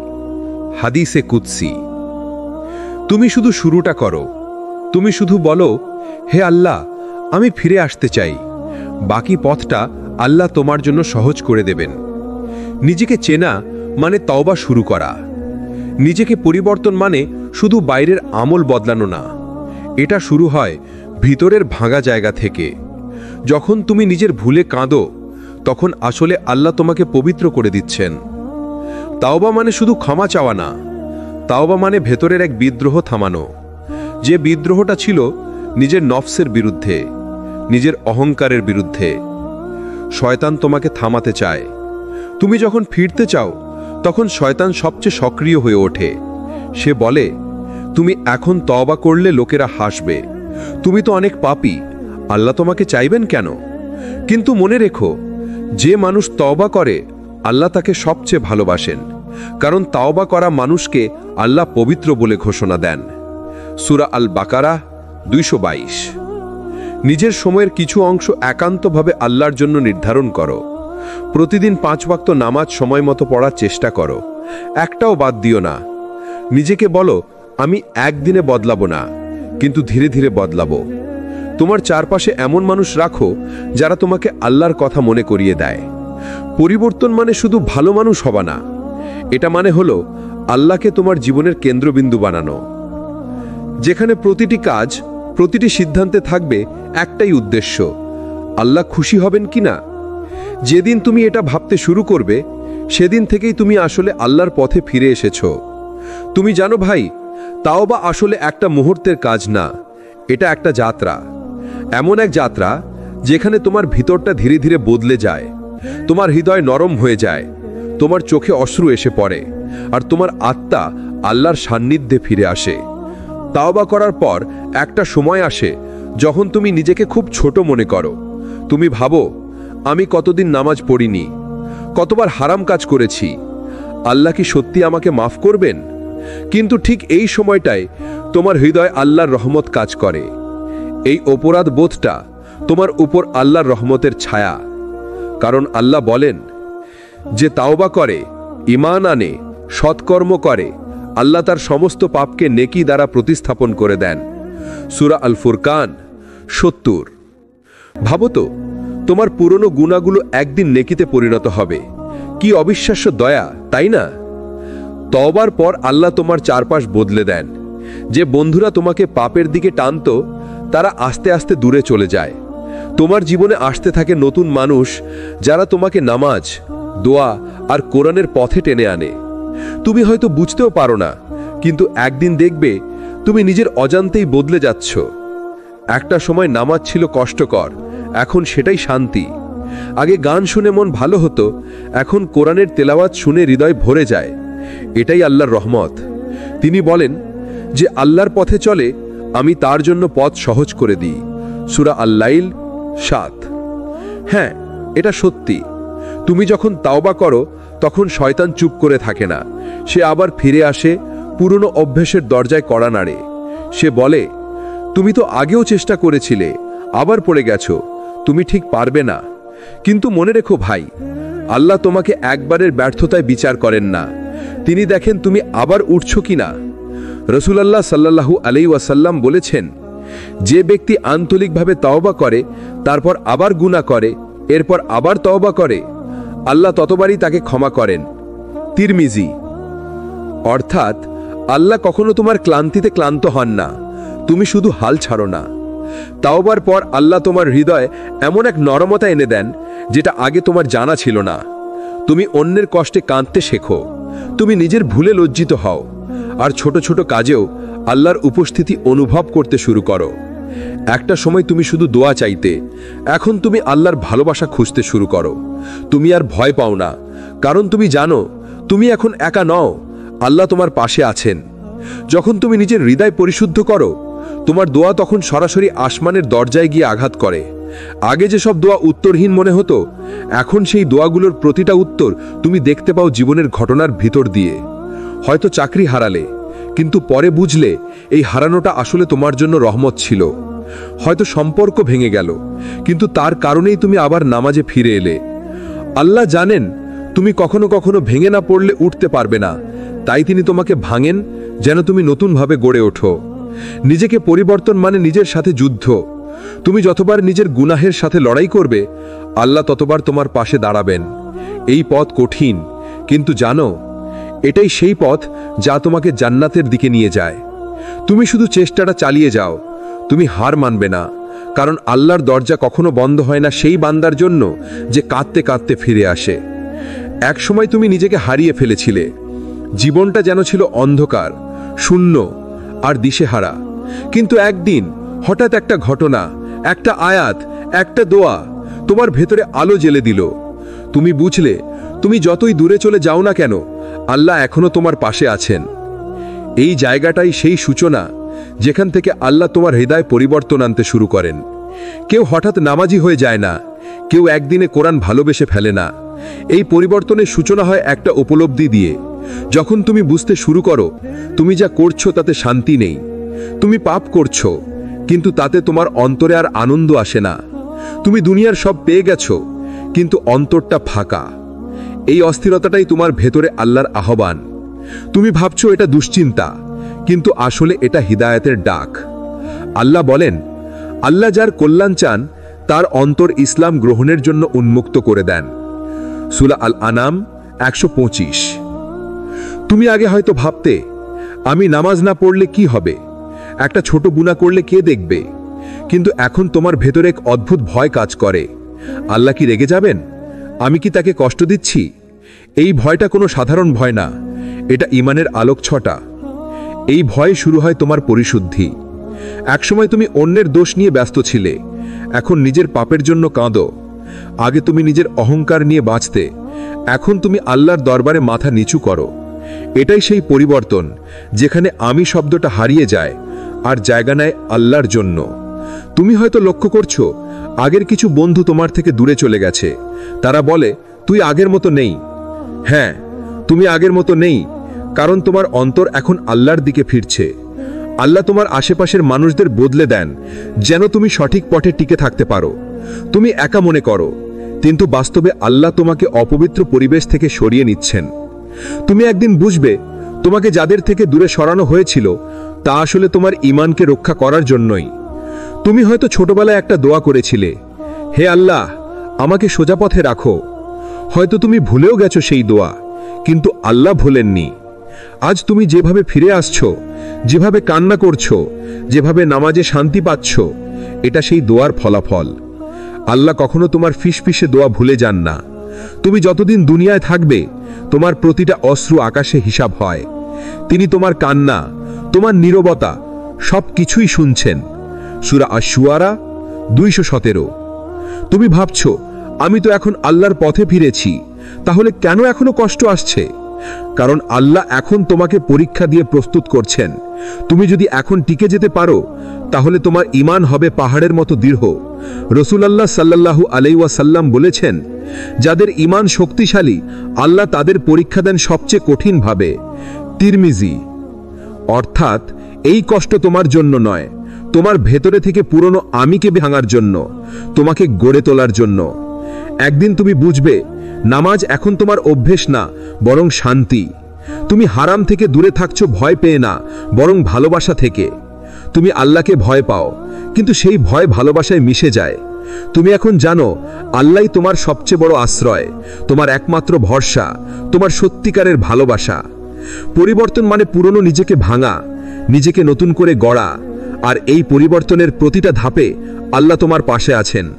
হাদিসে কুদসি। তুমি শুধু শুরুটা করো, তুমি শুধু বলো, হে আল্লাহ, আমি ফিরে আসতে চাই, বাকি পথটা আল্লাহ তোমার জন্য সহজ করে দেবেন। নিজেকে চেনা মানে তওবা শুরু করা। নিজেকে পরিবর্তন মানে শুধু বাইরের আমল বদলানো না, এটা শুরু হয় ভিতরের ভাঙা জায়গা থেকে। যখন তুমি নিজের ভুলে কাঁদো, তখন আসলে আল্লাহ তোমাকে পবিত্র করে দিচ্ছেন। তাওবা মানে শুধু ক্ষমা চাওয়া না, তাওবা মানে ভেতরের এক বিদ্রোহ থামানো। যে বিদ্রোহটা ছিল নিজের নফসের বিরুদ্ধে, নিজের অহংকারের বিরুদ্ধে। শয়তান তোমাকে থামাতে চায়। তুমি যখন ফিরতে চাও, তখন শয়তান সবচেয়ে সক্রিয় হয়ে ওঠে। সে বলে, তুমি এখন তওবা করলে লোকেরা হাসবে, তুমি তো অনেক পাপী, আল্লাহ তোমাকে চাইবেন কেন? কিন্তু মনে রেখো, যে মানুষ তওবা করে আল্লাহ তাকে সবচেয়ে ভালোবাসেন, কারণ তাওবা করা মানুষকে আল্লাহ পবিত্র বলে ঘোষণা দেন। সূরা আল বাকারা 222। নিজের সময়ের কিছু অংশ একান্তভাবে আল্লাহর জন্য নির্ধারণ করো। প্রতিদিন 5 ওয়াক্ত নামাজ সময় মতো পড়ার চেষ্টা করো, একটাও বাদ দিও না। নিজেকে বলো, আমি একদিনে বদলাবো না, কিন্তু ধীরে ধীরে বদলাবো। তোমার চারপাশে এমন মানুষ রাখো যারা তোমাকে আল্লাহর কথা মনে করিয়ে দেয়। পরিবর্তন মানে শুধু ভালো মানুষ হবা না, এটা মানে হলো আল্লাহকে তোমার জীবনের কেন্দ্রবিন্দু বানানো, যেখানে প্রতিটি কাজ, প্রতিটি সিদ্ধান্তে থাকবে একটাই উদ্দেশ্য, আল্লাহ খুশি হবেন কিনা। যেদিন তুমি এটা ভাবতে শুরু করবে, সেদিন থেকেই তুমি আসলে আল্লাহর পথে ফিরে এসেছো। তুমি জানো ভাই, তাওবা আসলে একটা মুহূর্তের কাজ না, এটা একটা যাত্রা। এমন এক যাত্রা যেখানে তোমার ভিতরটা ধীরে ধীরে বদলে যায়, তোমার হৃদয় নরম হয়ে যায়, তোমার চোখে অশ্রু এসে পড়ে, আর তোমার আত্মা আল্লাহর সান্নিধ্যে ফিরে আসে। তাওবা করার পর একটা সময় আসে যখন তুমি নিজেকে খুব ছোট মনে করো। তুমি ভাবো, আমি কতদিন নামাজ পড়িনি, কতবার হারাম কাজ করেছি, আল্লাহ কি সত্যি আমাকে মাফ করবেন? কিন্তু ঠিক এই সময়টায় তোমার হৃদয় আল্লাহর রহমত কাজ করে। এই অপরাধ বোধটা তোমার উপর আল্লাহর রহমতের ছায়া। কারণ আল্লাহ বলেন, যে তাওবা করে, ঈমান আনে, সৎকর্ম করে, আল্লাহ তার সমস্ত পাপকে নেকি দ্বারা প্রতিস্থাপন করে দেন। সূরা আল ফুরকান ৭০। ভাবো তো, তোমার পুরনো গুনাহগুলো একদিন নেকিতে পরিণত হবে। কি অবিশ্বাস্য দয়া, তাই না? তওবার পর আল্লাহ তোমার চারপাশ বদলে দেন। যে বন্ধুরা তোমাকে পাপের দিকে টানতো, তারা আস্তে আস্তে দূরে চলে যায়। তোমার জীবনে আসতে থাকে নতুন মানুষ, যারা তোমাকে নামাজ, দোয়া আর কোরআনের পথে টেনে আনে। তুমি হয়তো বুঝতেও পারো না, কিন্তু একদিন দেখবে তুমি নিজের অজান্তেই বদলে যাচ্ছ। একটা সময় নামাজ ছিল কষ্টকর, এখন সেটাই শান্তি। আগে গান শুনে মন ভালো হতো, এখন কোরআনের তেলাওয়াত শুনে হৃদয় ভরে যায়। এটাই আল্লাহর রহমত। তিনি বলেন, যে আল্লাহর পথে চলে আমি তার জন্য পথ সহজ করে দিই। সূরা আল-লাইল ৭। হ্যাঁ, এটা সত্যি। তুমি যখন তাওবা করো, তখন শয়তান চুপ করে থাকে না। সে আবার ফিরে আসে, পুরনো অভ্যাসের দরজায় কড়া নাড়ে। সে বলে, তুমি তো আগেও চেষ্টা করেছিলে, আবার পড়ে গেছো, তুমি ঠিক পারবে না। কিন্তু মনে রেখো ভাই, আল্লাহ তোমাকে একবারের ব্যর্থতায় বিচার করেন না। তিনি দেখেন তুমি আবার উঠছো কিনা। রাসূলুল্লাহ সাল্লাল্লাহু আলাইহি ওয়াসাল্লাম বলেছেন, যে ব্যক্তি আন্তরিকভাবে তওবা করে, তারপর আবার গুনাহ করে, এরপর আবার তওবা করে, আল্লাহ ততবারই তাকে ক্ষমা করেন। তিরমিজি। অর্থাৎ আল্লাহ কখনো তোমার ক্লান্তিতে ক্লান্ত হন না, তুমি শুধু হাল ছাড়ো না। তাওবার পর আল্লাহ তোমার হৃদয়ে এমন এক নরমতা এনে দেন, যেটা আগে তোমার জানা ছিল না। তুমি অন্যের কষ্টে কাঁদতে শেখো, তুমি নিজের ভুলে লজ্জিত হও, আর ছোট ছোট কাজেও আল্লাহর উপস্থিতি অনুভব করতে শুরু করো। একটা সময় তুমি শুধু দোয়া চাইতে, এখন তুমি আল্লাহর ভালোবাসা খুঁজতে শুরু করো। তুমি আর ভয় পাও না, কারণ তুমি জানো তুমি এখন একা নও, আল্লাহ তোমার পাশে আছেন। যখন তুমি নিজের হৃদয় পরিশুদ্ধ করো, তোমার দোয়া তখন সরাসরি আসমানের দরজায় গিয়ে আঘাত করে। আগে যেসব দোয়া উত্তরহীন মনে হতো, এখন সেই দোয়াগুলোর প্রতিটা উত্তর তুমি দেখতে পাও জীবনের ঘটনার ভিতর দিয়ে। হয়তো চাকরি হারালে, কিন্তু পরে বুঝলে এই হারানোটা আসলে তোমার জন্য রহমত ছিল। হয়তো সম্পর্ক ভেঙে গেল, কিন্তু তার কারণেই তুমি আবার নামাজে ফিরে এলে। আল্লাহ জানেন তুমি কখনো কখনো ভেঙে না পড়লে উঠতে পারবে না, তাই তিনি তোমাকে ভাঙেন যেন তুমি নতুনভাবে গড়ে ওঠো। নিজেকে পরিবর্তন মানে নিজের সাথে যুদ্ধ। তুমি যতবার নিজের গুনাহের সাথে লড়াই করবে, আল্লাহ ততবার তোমার পাশে দাঁড়াবেন। এই পথ কঠিন, কিন্তু জানো এটাই সেই পথ যা তোমাকে জান্নাতের দিকে নিয়ে যায়। তুমি শুধু চেষ্টাটা চালিয়ে যাও, তুমি হার মানবে না, কারণ আল্লাহর দরজা কখনো বন্ধ হয় না সেই বান্দার জন্য যে কাঁদতে কাঁদতে ফিরে আসে। এক সময় তুমি নিজেকে হারিয়ে ফেলেছিলে, জীবনটা যেন ছিল অন্ধকার, শূন্য আর দিশেহারা। কিন্তু একদিন হঠাৎ একটা ঘটনা, একটা আয়াত, একটা দোয়া তোমার ভেতরে আলো জ্বেলে দিল। তুমি বুঝলে তুমি যতই দূরে চলে যাও না কেন, আল্লাহ এখনো তোমার পাশে আছেন। এই জায়গাটাই সেই সূচনা যেখান থেকে আল্লাহ তোমার হৃদয় পরিবর্তন আনতে শুরু করেন। কেউ হঠাৎ নামাজি হয়ে যায় না, কেউ একদিনে কোরআন ভালোবেসে ফেলে না। এই পরিবর্তনের সূচনা হয় একটা উপলব্ধি দিয়ে। যখন তুমি বুঝতে শুরু করো তুমি যা করছো তাতে শান্তি নেই, তুমি পাপ করছো, কিন্তু তাতে তোমার অন্তরে আর আনন্দ আসে না। তুমি দুনিয়ার সব পেয়ে গেছো, কিন্তু অন্তরটা ফাঁকা। এই অস্থিরতাটাই তোমার ভেতরে আল্লাহর আহ্বান। তুমি ভাবছো এটা দুশ্চিন্তা, কিন্তু আসলে এটা হিদায়াতের ডাক। আল্লাহ বলেন, আল্লাহ যার কল্যাণ চান তার অন্তর ইসলাম গ্রহণের জন্য উন্মুক্ত করে দেন। সূরা আল-আনাম ১২৫। তুমি আগে হয়তো ভাবতে, আমি নামাজ না পড়লে কি হবে, একটা ছোট গুনাহ করলে কে দেখবে। কিন্তু এখন তোমার ভেতরে এক অদ্ভুত ভয় কাজ করে। আল্লাহ কি রেগে যাবেন? আমি কি তাকে কষ্ট দিচ্ছি? এই ভয়টা কোনো সাধারণ ভয় না, এটা ঈমানের আলোকছটা। এই ভয় শুরু হয় তোমার পরিশুদ্ধি। একসময় তুমি অন্যের দোষ নিয়ে ব্যস্ত ছিলে, এখন নিজের পাপের জন্য কাঁদো। আগে তুমি নিজের অহংকার নিয়ে বাঁচতে, এখন তুমি আল্লাহর দরবারে মাথা নিচু করো। এটাই সেই পরিবর্তন যেখানে আমি শব্দটা হারিয়ে যায় আর জায়গা নেয় আল্লাহর জন্য। তুমি হয়তো লক্ষ্য করছো আগের কিছু বন্ধু তোমার থেকে দূরে চলে গেছে। তারা বলে তুই আগের মতো নেই। হ্যাঁ, তুমি আগের মতো নেই, কারণ তোমার অন্তর এখন আল্লাহর দিকে ফিরছে। আল্লাহ তোমার আশেপাশের মানুষদের বদলে দেন যেন তুমি সঠিক পথে টিকে থাকতে পারো। তুমি একা মনে করো, কিন্তু বাস্তবে আল্লাহ তোমাকে অপবিত্র পরিবেশ থেকে সরিয়ে নিচ্ছেন। তুমি একদিন বুঝবে তোমাকে যাদের থেকে দূরে সরানো হয়েছিল তা আসলে তোমার ঈমানকে রক্ষা করার জন্যই। তুমি হয়তো ছোটবেলায় একটা দোয়া করেছিলে, হে আল্লাহ আমাকে সোজা পথে রাখো। হয়তো তুমি ভুলেও গেছো সেই দোয়া, কিন্তু আল্লাহ ভুলেননি। আজ তুমি যেভাবে ফিরে আসছো, যেভাবে কান্না করছো, যেভাবে নামাজে শান্তি পাচ্ছ, এটা সেই দোয়ার ফলাফল। আল্লাহ কখনো তোমার ফিসফিসে দোয়া ভুলে যান না। তুমি যতদিন দুনিয়ায় থাকবে তোমার প্রতিটা অশ্রু আকাশে হিসাব হয়। তিনি তোমার কান্না, তোমার নীরবতা সব কিছুই শুনছেন। সূরা আশ-শুআরা 217। তুমি ভাবছো আমি তো এখন আল্লাহর পথে ফিরেছি, তাহলে কেন এখনো কষ্ট আসছে? কারণ আল্লাহ এখন তোমাকে পরীক্ষা দিয়ে প্রস্তুত করছেন। তুমি যদি এখন টিকে যেতে পারো তাহলে তোমার ঈমান হবে পাহাড়ের মতো দৃঢ়। রাসূলুল্লাহ সাল্লাল্লাহু আলাইহি ওয়াসাল্লাম বলেছেন, যাদের ঈমান শক্তিশালী আল্লাহ তাদের পরীক্ষা দেন সবচেয়ে কঠিন ভাবে। তিরমিজি। অর্থাৎ এই কষ্ট তোমার জন্য নয়, তোমার ভেতরে থেকে পুরনো আমিকে ভাঙার জন্য, তোমাকে গড়ে তোলার জন্য। একদিন তুমি বুঝবে নামাজ এখন তোমার অভ্যেস না, বরং শান্তি। তুমি হারাম থেকে দূরে থাকছো ভয় পেয়ে না, বরং ভালোবাসা থেকে। তুমি আল্লাহকে ভয় পাও, কিন্তু সেই ভয় ভালোবাসায় মিশে যায়। তুমি এখন জানো আল্লাহই তোমার সবচেয়ে বড় আশ্রয়, তোমার একমাত্র ভরসা, তোমার সত্যিকারের ভালোবাসা। পরিবর্তন মানে পুরনো নিজেকে ভাঙা, নিজেকে নতুন করে গড়া। আর এই পরিবর্তনের প্রতিটা ধাপে আল্লাহ তোমার পাশে আছেন।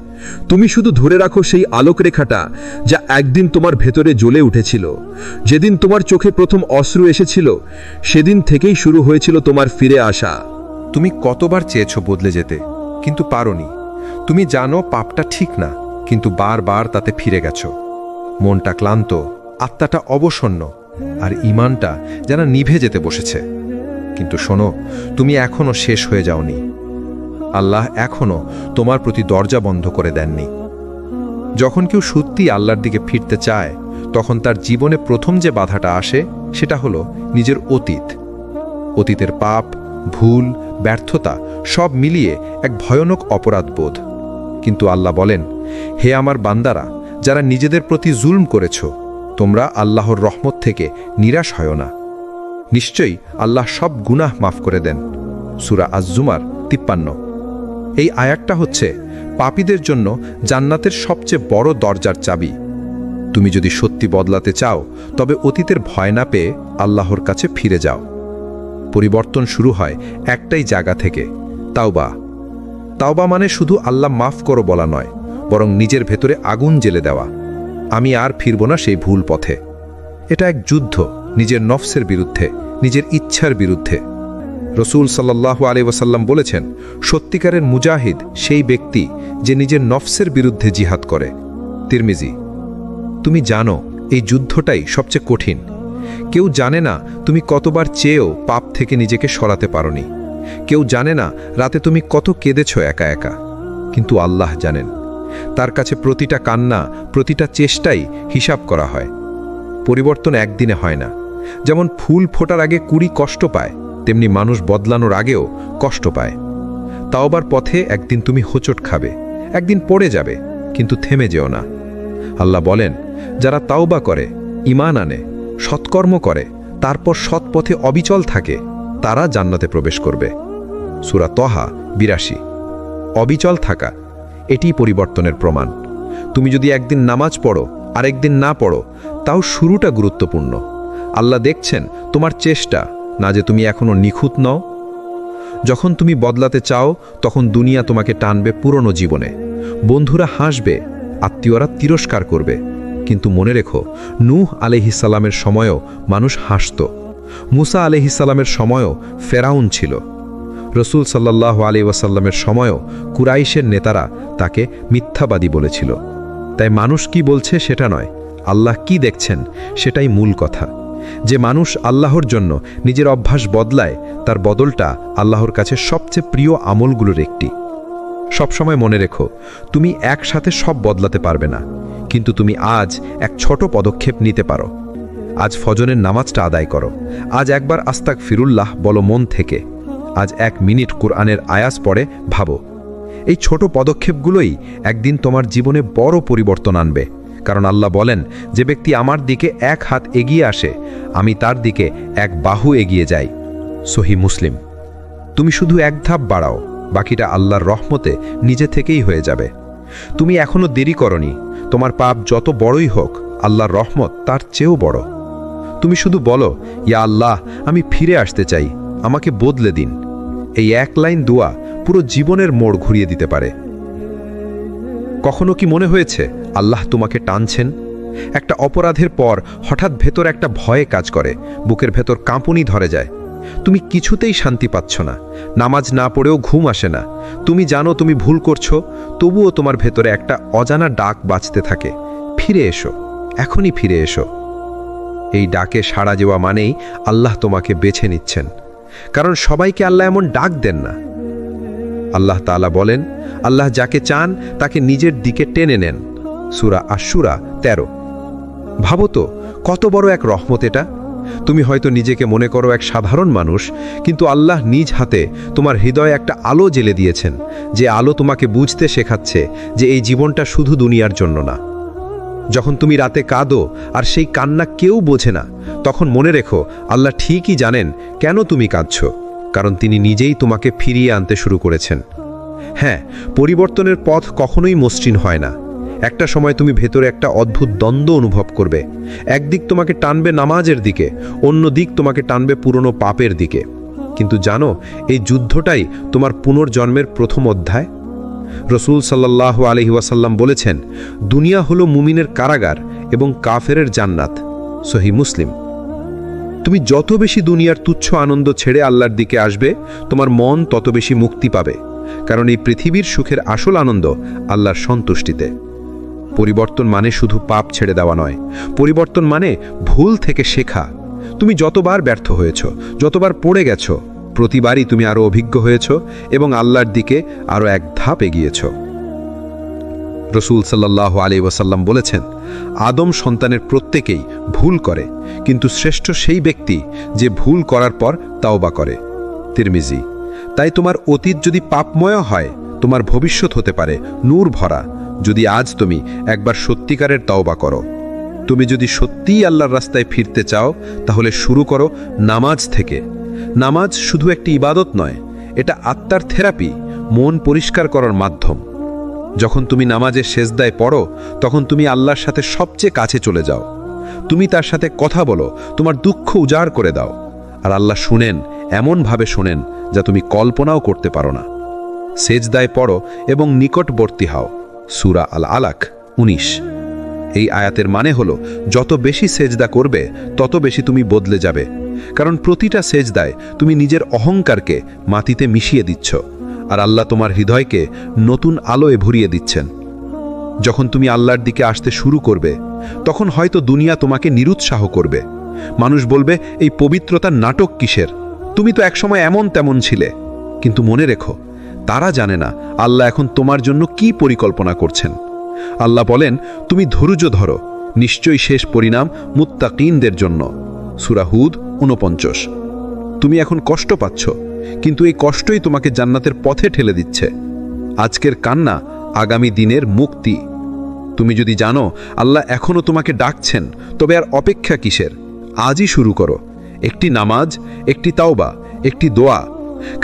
তুমি শুধু ধরে রাখো সেই আলোকরেখাটা যা একদিন তোমার ভেতরে জ্বলে উঠেছিল। যেদিন তোমার চোখে প্রথম অশ্রু এসেছিল সেদিন থেকেই শুরু হয়েছিল তোমার ফিরে আসা। তুমি কতবার চেয়েছো বদলে যেতে, কিন্তু পারোনি। তুমি জানো পাপটা ঠিক না, কিন্তু বারবার তাতে ফিরে গেছো। মনটা ক্লান্ত, আত্মাটা অবসন্ন, আর ঈমানটা যেন নিভে যেতে বসেছে। কিন্তু শোনো, তুমি এখনো শেষ হয়ে যাওনি। আল্লাহ এখনো তোমার প্রতি দরজা বন্ধ করে দেননি। যখন কেউ সত্যি আল্লাহর দিকে ফিরতে চায়, তখন তার জীবনে প্রথম যে বাধাটা আসে সেটা হলো নিজের অতীত। অতীতের পাপ, ভুল, ব্যর্থতা সব মিলিয়ে এক ভয়ানক অপরাধবোধ। কিন্তু আল্লাহ বলেন, হে আমার বান্দারা, যারা নিজেদের প্রতি জুলম করেছ, তোমরা আল্লাহর রহমত থেকে নিরাশ হয় না। নিশ্চয়ই আল্লাহ সব গুনাহ মাফ করে দেন। সূরা আজ-জুমার 53। এই আয়াতটা হচ্ছে পাপীদের জন্য জান্নাতের সবচেয়ে বড় দরজার চাবি। তুমি যদি সত্যি বদলাতে চাও, তবে অতীতের ভয় না পেয়ে আল্লাহর কাছে ফিরে যাও। পরিবর্তন শুরু হয় একটাই জায়গা থেকে, তাওবা। তাওবা মানে শুধু আল্লাহ মাফ করো বলা নয়, বরং নিজের ভেতরে আগুন জ্বেলে দেওয়া। আমি আর ফিরব না সেই ভুল পথে। এটা এক যুদ্ধ, নিজের নফসের বিরুদ্ধে, নিজের ইচ্ছার বিরুদ্ধে। রাসূল সাল্লাল্লাহু আলাইহি ওয়াসাল্লাম বলেছেন, সত্যিকারের মুজাহিদ সেই ব্যক্তি যে নিজের নফসের বিরুদ্ধে জিহাদ করে। তিরমিজি। তুমি জানো এই যুদ্ধটাই সবচেয়ে কঠিন। কেউ জানে না তুমি কতবার চেয়েও পাপ থেকে নিজেকে সরাতে পারোনি। কেউ জানে না রাতে তুমি কত কেঁদেছ একা একা। কিন্তু আল্লাহ জানেন। তার কাছে প্রতিটা কান্না, প্রতিটা চেষ্টাই হিসাব করা হয়। পরিবর্তন একদিনে হয় না। যেমন ফুল ফোটার আগে কুড়ি কষ্ট পায়, তেমনি মানুষ বদলানোর আগেও কষ্ট পায়। তাওবার পথে একদিন তুমি হোঁচট খাবে, একদিন পড়ে যাবে, কিন্তু থেমে যেও না। আল্লাহ বলেন, যারা তাওবা করে, ঈমান আনে, সৎকর্ম করে, তারপর সৎ পথে অবিচল থাকে, তারা জান্নাতে প্রবেশ করবে। সূরা তহা 82। অবিচল থাকা, এটিই পরিবর্তনের প্রমাণ। তুমি যদি একদিন নামাজ পড়ো, আরেকদিন না পড়ো, তাও শুরুটা গুরুত্বপূর্ণ। আল্লাহ দেখছেন তোমার চেষ্টা, না যে তুমি এখনো নিখুঁত নও। যখন তুমি বদলাতে চাও, তখন দুনিয়া তোমাকে টানবে পুরনো জীবনে। বন্ধুরা হাসবে, আত্মীয়রা তিরস্কার করবে। কিন্তু মনে রেখো, নূহ আলাইহিস সালামের সময়ও মানুষ হাসত। মুসা আলাইহিস সালামের সময়ও ফেরাউন ছিল। রসুল সাল্লাল্লাহু আলাইহি ওয়াসাল্লামের সময়ও কুরাইশের নেতারা তাকে মিথ্যাবাদী বলেছিল। তাই মানুষ কি বলছে সেটা নয়, আল্লাহ কি দেখছেন সেটাই মূল কথা। যে মানুষ আল্লাহর জন্য নিজের অভ্যাস বদলায়, তার বদলটা আল্লাহর কাছে সবচেয়ে প্রিয় আমলগুলোর একটি। সবসময় মনে রেখো, তুমি একসাথে সব বদলাতে পারবে না, কিন্তু তুমি আজ এক ছোট পদক্ষেপ নিতে পারো। আজ ফজরের নামাজটা আদায় করো, আজ একবার আস্তাগফিরুল্লাহ বলো মন থেকে, আজ 1 মিনিট কুরআনের আয়াত পড়ে ভাবো। এই ছোট পদক্ষেপগুলোই একদিন তোমার জীবনে বড় পরিবর্তন আনবে। কারণ আল্লাহ বলেন, যে ব্যক্তি আমার দিকে 1 হাত এগিয়ে আসে, আমি তার দিকে 1 বাহু এগিয়ে যাই। সহিহ মুসলিম। তুমি শুধু 1 ধাপ বাড়াও, বাকিটা আল্লাহর রহমতে নিজে থেকেই হয়ে যাবে। তুমি এখনো দেরি করনি। তোমার পাপ যত বড়ই হোক, আল্লাহর রহমত তার চেয়েও বড়। তুমি শুধু বলো, ইয়া আল্লাহ, আমি ফিরে আসতে চাই, আমাকে বদলে দিন। এই 1 লাইন দোয়া পুরো জীবনের মোড় ঘুরিয়ে দিতে পারে। কখনো কি মনে হয়েছে আল্লাহ তোমাকে টানছেন? একটা অপরাধের পর হঠাৎ ভেতর একটা ভয়ে কাজ করে, বুকের ভেতর কাঁপুনি ধরে যায়। তুমি কিছুতেই শান্তি পাচ্ছ না, নামাজ না পড়েও ঘুম আসে না। তুমি জানো তুমি ভুল করছো, তবুও তোমার ভেতরে একটা অজানা ডাক বাজতে থাকে, ফিরে এসো, এখনই ফিরে এসো। এই ডাকে সাড়া দেওয়া মানেই আল্লাহ তোমাকে বেছে নিচ্ছেন। কারণ সবাইকে আল্লাহ এমন ডাক দেন না। আল্লাহ তাআলা বলেন, আল্লাহ যাকে চান তাকে নিজের দিকে টেনে নেন। সূরা আশ-শূরা 13। ভাবো তো কত বড় এক রহমত এটা। তুমি হয়তো নিজেকে মনে করো এক সাধারণ মানুষ, কিন্তু আল্লাহ নিজ হাতে তোমার হৃদয়ে একটা আলো জ্বেলে দিয়েছেন, যে আলো তোমাকে বুঝতে শেখাচ্ছে যে এই জীবনটা শুধু দুনিয়ার জন্য না। যখন তুমি রাতে কাঁদো আর সেই কান্না কেউ বোঝে না, তখন মনে রেখো আল্লাহ ঠিকই জানেন কেন তুমি কাঁদছো, কারণ তিনি নিজেই তোমাকে ফিরিয়ে আনতে শুরু করেছেন। হ্যাঁ, পরিবর্তনের পথ কখনোই মসৃণ হয় না। একটা সময় তুমি ভেতরে একটা অদ্ভুত দ্বন্দ্ব অনুভব করবে। একদিক তোমাকে টানবে নামাজের দিকে, অন্য দিক তোমাকে টানবে পুরনো পাপের দিকে। কিন্তু জানো, এই যুদ্ধটাই তোমার পুনর্জন্মের প্রথম অধ্যায়। রসুল সাল্লাল্লাহু আলাইহি ওয়াসাল্লাম বলেছেন, দুনিয়া হলো মুমিনের কারাগার এবং কাফেরের জান্নাত। সহিহ মুসলিম। তুমি যত বেশি দুনিয়ার তুচ্ছ আনন্দ ছেড়ে আল্লাহর দিকে আসবে, তোমার মন তত বেশি মুক্তি পাবে। কারণ এই পৃথিবীর সুখের আসল আনন্দ আল্লাহর সন্তুষ্টিতে। পরিবর্তন মানে শুধু পাপ ছেড়ে দেওয়া নয়, পরিবর্তন মানে ভুল থেকে শেখা। তুমি যতবার ব্যর্থ হয়েছ, যতবার পড়ে গেছো, প্রতিবারই তুমি আরো অভিজ্ঞ হয়েছ এবং আল্লাহর দিকে আরো 1 ধাপ এগিয়েছ। রসুল সাল্লাল্লাহু আলাইহি ওয়াসাল্লাম বলেছেন, আদম সন্তানের প্রত্যেকেই ভুল করে, কিন্তু শ্রেষ্ঠ সেই ব্যক্তি যে ভুল করার পর তাওবা করে। তিরমিজি। তাই তোমার অতীত যদি পাপময় হয়, তোমার ভবিষ্যৎ হতে পারে নূর ভরা, যদি আজ তুমি একবার সত্যিকারের তাওবা করো। তুমি যদি সত্যিই আল্লাহর রাস্তায় ফিরতে চাও, তাহলে শুরু করো নামাজ থেকে। নামাজ শুধু একটি ইবাদত নয়, এটা আত্মার থেরাপি, মন পরিষ্কার করার মাধ্যম। যখন তুমি নামাজের সেজদায় পড়ো, তখন তুমি আল্লাহর সাথে সবচেয়ে কাছে চলে যাও। তুমি তার সাথে কথা বলো, তোমার দুঃখ উজাড় করে দাও, আর আল্লাহ শুনেন, এমনভাবে শোনেন যা তুমি কল্পনাও করতে পারো না। সেজদায় পড়ো এবং নিকটবর্তী হও। সূরা আল আলাক 19। এই আয়াতের মানে হলো, যত বেশি সেজদা করবে তত বেশি তুমি বদলে যাবে। কারণ প্রতিটা সেজদায় তুমি নিজের অহংকারকে মাটিতে মিশিয়ে দিচ্ছ, আর আল্লাহ তোমার হৃদয়কে নতুন আলোয় ভরিয়ে দিচ্ছেন। যখন তুমি আল্লাহর দিকে আসতে শুরু করবে, তখন হয়তো দুনিয়া তোমাকে নিরুৎসাহ করবে। মানুষ বলবে, এই পবিত্রতার নাটক কিসের? তুমি তো একসময় এমন তেমন ছিলে। কিন্তু মনে রেখো, তারা জানে না আল্লাহ এখন তোমার জন্য কি পরিকল্পনা করছেন। আল্লাহ বলেন, তুমি ধৈর্য ধরো, নিশ্চয়ই শেষ পরিণাম মুত্তাকিনদের জন্য। সূরা হুদ 49। তুমি এখন কষ্ট পাচ্ছ, কিন্তু এই কষ্টই তোমাকে জান্নাতের পথে ঠেলে দিচ্ছে। আজকের কান্না আগামী দিনের মুক্তি। তুমি যদি জানো আল্লাহ এখনো তোমাকে ডাকছেন, তবে আর অপেক্ষা কিসের? আজই শুরু করো। একটি নামাজ, একটি তাওবা, একটি দোয়া।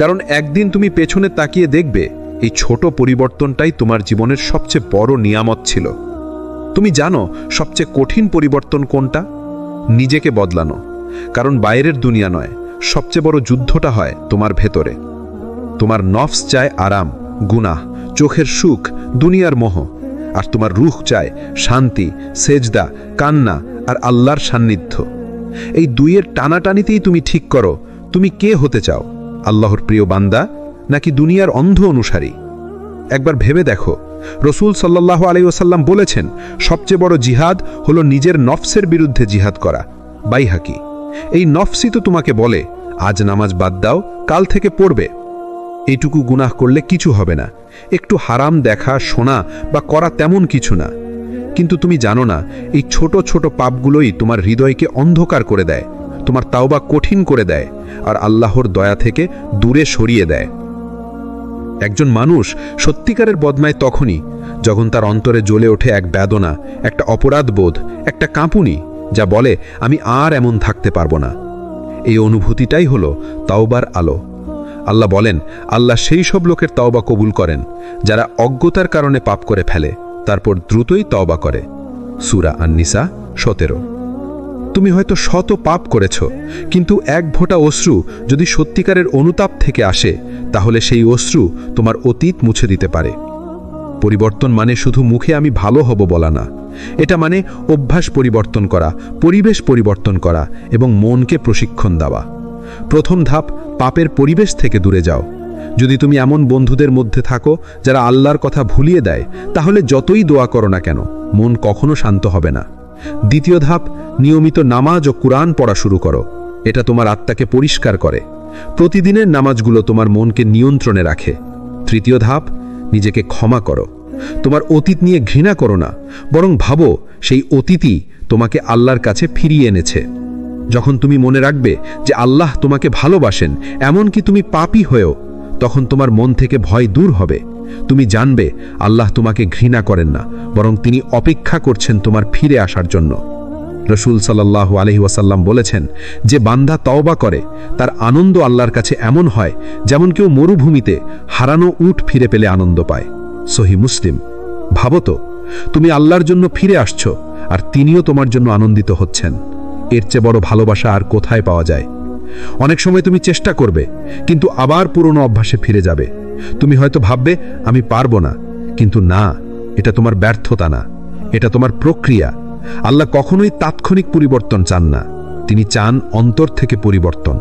কারণ একদিন তুমি পেছনে তাকিয়ে দেখবে, এই ছোট পরিবর্তনটাই তোমার জীবনের সবচেয়ে বড় নিয়ামত ছিল। তুমি জানো সবচেয়ে কঠিন পরিবর্তন কোনটা? নিজেকে বদলানো। কারণ বাইরের দুনিয়া নয়, সবচেয়ে বড় যুদ্ধটা হয় তোমার ভেতরে। তোমার নফস চায় আরাম, গুনাহ, চোখের সুখ, দুনিয়ার মোহ, আর তোমার রূহ চায় শান্তি, সেজদা, কান্না আর আল্লাহর সান্নিধ্য। এই দুইয়ের টানাটানিতেই তুমি ঠিক করো তুমি কে হতে চাও, আল্লাহর প্রিয় বান্দা নাকি দুনিয়ার অন্ধ অনুসারী? একবার ভেবে দেখো, রসুল সাল্লাল্লাহু আলাইহি ওয়াসাল্লাম বলেছেন, সবচেয়ে বড় জিহাদ হলো নিজের নফসের বিরুদ্ধে জিহাদ করা। বাইহাকি। এই নফসই তো তোমাকে বলে, আজ নামাজ বাদ দাও, কাল থেকে পড়বে। এইটুকু গুনাহ করলে কিছু হবে না, একটু হারাম দেখা, শোনা বা করা তেমন কিছু না। কিন্তু তুমি জানো না, এই ছোট ছোট পাপগুলোই তোমার হৃদয়কে অন্ধকার করে দেয়, তোমার তাওবা কঠিন করে দেয়, আর আল্লাহর দয়া থেকে দূরে সরিয়ে দেয়। একজন মানুষ সত্যিকারের বদনায় তখনই যখন তার অন্তরে জ্বলে ওঠে এক বেদনা, একটা অপরাধ বোধ, একটা কাঁপুনি, যা বলে আমি আর এমন থাকতে পারবো না। এই অনুভূতিটাই হলো তাওবার আলো। আল্লাহ বলেন, আল্লাহ সেই সব লোকের তাওবা কবুল করেন যারা অজ্ঞতার কারণে পাপ করে ফেলে, তারপর দ্রুতই তাওবা করে। সূরা আন-নিসা 17। তুমি হয়তো শত পাপ করেছ, কিন্তু এক ফোঁটা অশ্রু যদি সত্যিকারের অনুতাপ থেকে আসে, তাহলে সেই অশ্রু তোমার অতীত মুছে দিতে পারে। পরিবর্তন মানে শুধু মুখে আমি ভালো হব বলা না, এটা মানে অভ্যাস পরিবর্তন করা, পরিবেশ পরিবর্তন করা এবং মনকে প্রশিক্ষণ দেওয়া। প্রথম ধাপ, পাপের পরিবেশ থেকে দূরে যাও। যদি তুমি এমন বন্ধুদের মধ্যে থাকো যারা আল্লাহর কথা ভুলিয়ে দেয়, তাহলে যতই দোয়া করো না কেন, মন কখনো শান্ত হবে না। দ্বিতীয় ধাপ, নিয়মিত নামাজ ও কুরআন পড়া শুরু করো। এটা তোমার আত্মাকে পরিষ্কার করে। প্রতিদিনের নামাজগুলো তোমার মনকে নিয়ন্ত্রণে রাখে। তৃতীয় ধাপ, নিজেকে ক্ষমা করো। তোমার অতীত নিয়ে ঘৃণা করো না, বরং ভাবো সেই অতীতই তোমাকে আল্লাহর কাছে ফিরিয়ে এনেছে। যখন তুমি মনে রাখবে যে আল্লাহ তোমাকে ভালোবাসেন, এমনকি তুমি পাপী হয়েও, তখন তোমার মন থেকে ভয় দূর হবে। তুমি জানবে আল্লাহ তোমাকে ঘৃণা করেন না, বরং তিনি অপেক্ষা করছেন তোমার ফিরে আসার জন্য। রসুল সাল্লাল্লাহু আলাইহি ওয়াসাল্লাম বলেছেন, যে বান্দা তওবা করে তার আনন্দ আল্লাহর কাছে এমন হয় যেমন কেউ মরুভূমিতে হারানো উট ফিরে পেলে আনন্দ পায়। সহিহ মুসলিম। ভাবো তো, তুমি আল্লাহর জন্য ফিরে আসছো, আর তিনিও তোমার জন্য আনন্দিত হচ্ছেন। এর চেয়ে বড় ভালোবাসা আর কোথায় পাওয়া যায়? অনেক সময় তুমি চেষ্টা করবে, কিন্তু আবার পুরনো অভ্যাসে ফিরে যাবে। তুমি হয়তো ভাববে আমি পারবো না, কিন্তু না, এটা তোমার ব্যর্থতা না, এটা তোমার প্রক্রিয়া। আল্লাহ কখনোই তাৎক্ষণিক পরিবর্তন চান না, তিনি চান অন্তর থেকে পরিবর্তন।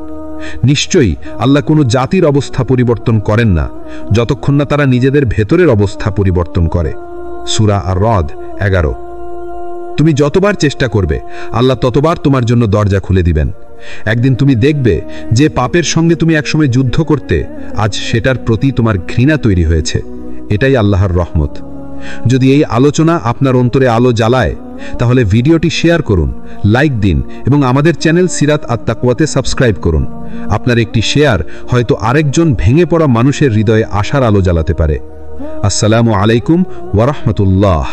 নিশ্চয়ই আল্লাহ কোনো জাতির অবস্থা পরিবর্তন করেন না যতক্ষণ না তারা নিজেদের ভেতরের অবস্থা পরিবর্তন করে। সূরা আর-রদ 11। তুমি যতবার চেষ্টা করবে, আল্লাহ ততবার তোমার জন্য দরজা খুলে দিবেন। একদিন তুমি দেখবে যে পাপের সঙ্গে তুমি একসময় যুদ্ধ করতে, আজ সেটার প্রতি তোমার ঘৃণা তৈরি হয়েছে। এটাই আল্লাহর রহমত। যদি এই আলোচনা আপনার অন্তরে আলো জ্বালায়, তাহলে ভিডিওটি শেয়ার করুন, লাইক দিন এবং আমাদের চ্যানেল সিরাত আত-তাকওয়াতে সাবস্ক্রাইব করুন। আপনার একটি শেয়ার হয়তো আরেকজন ভেঙে পড়া মানুষের হৃদয়ে আশার আলো জ্বালাতে পারে। আসসালামু আলাইকুম ওয়া রাহমাতুল্লাহ।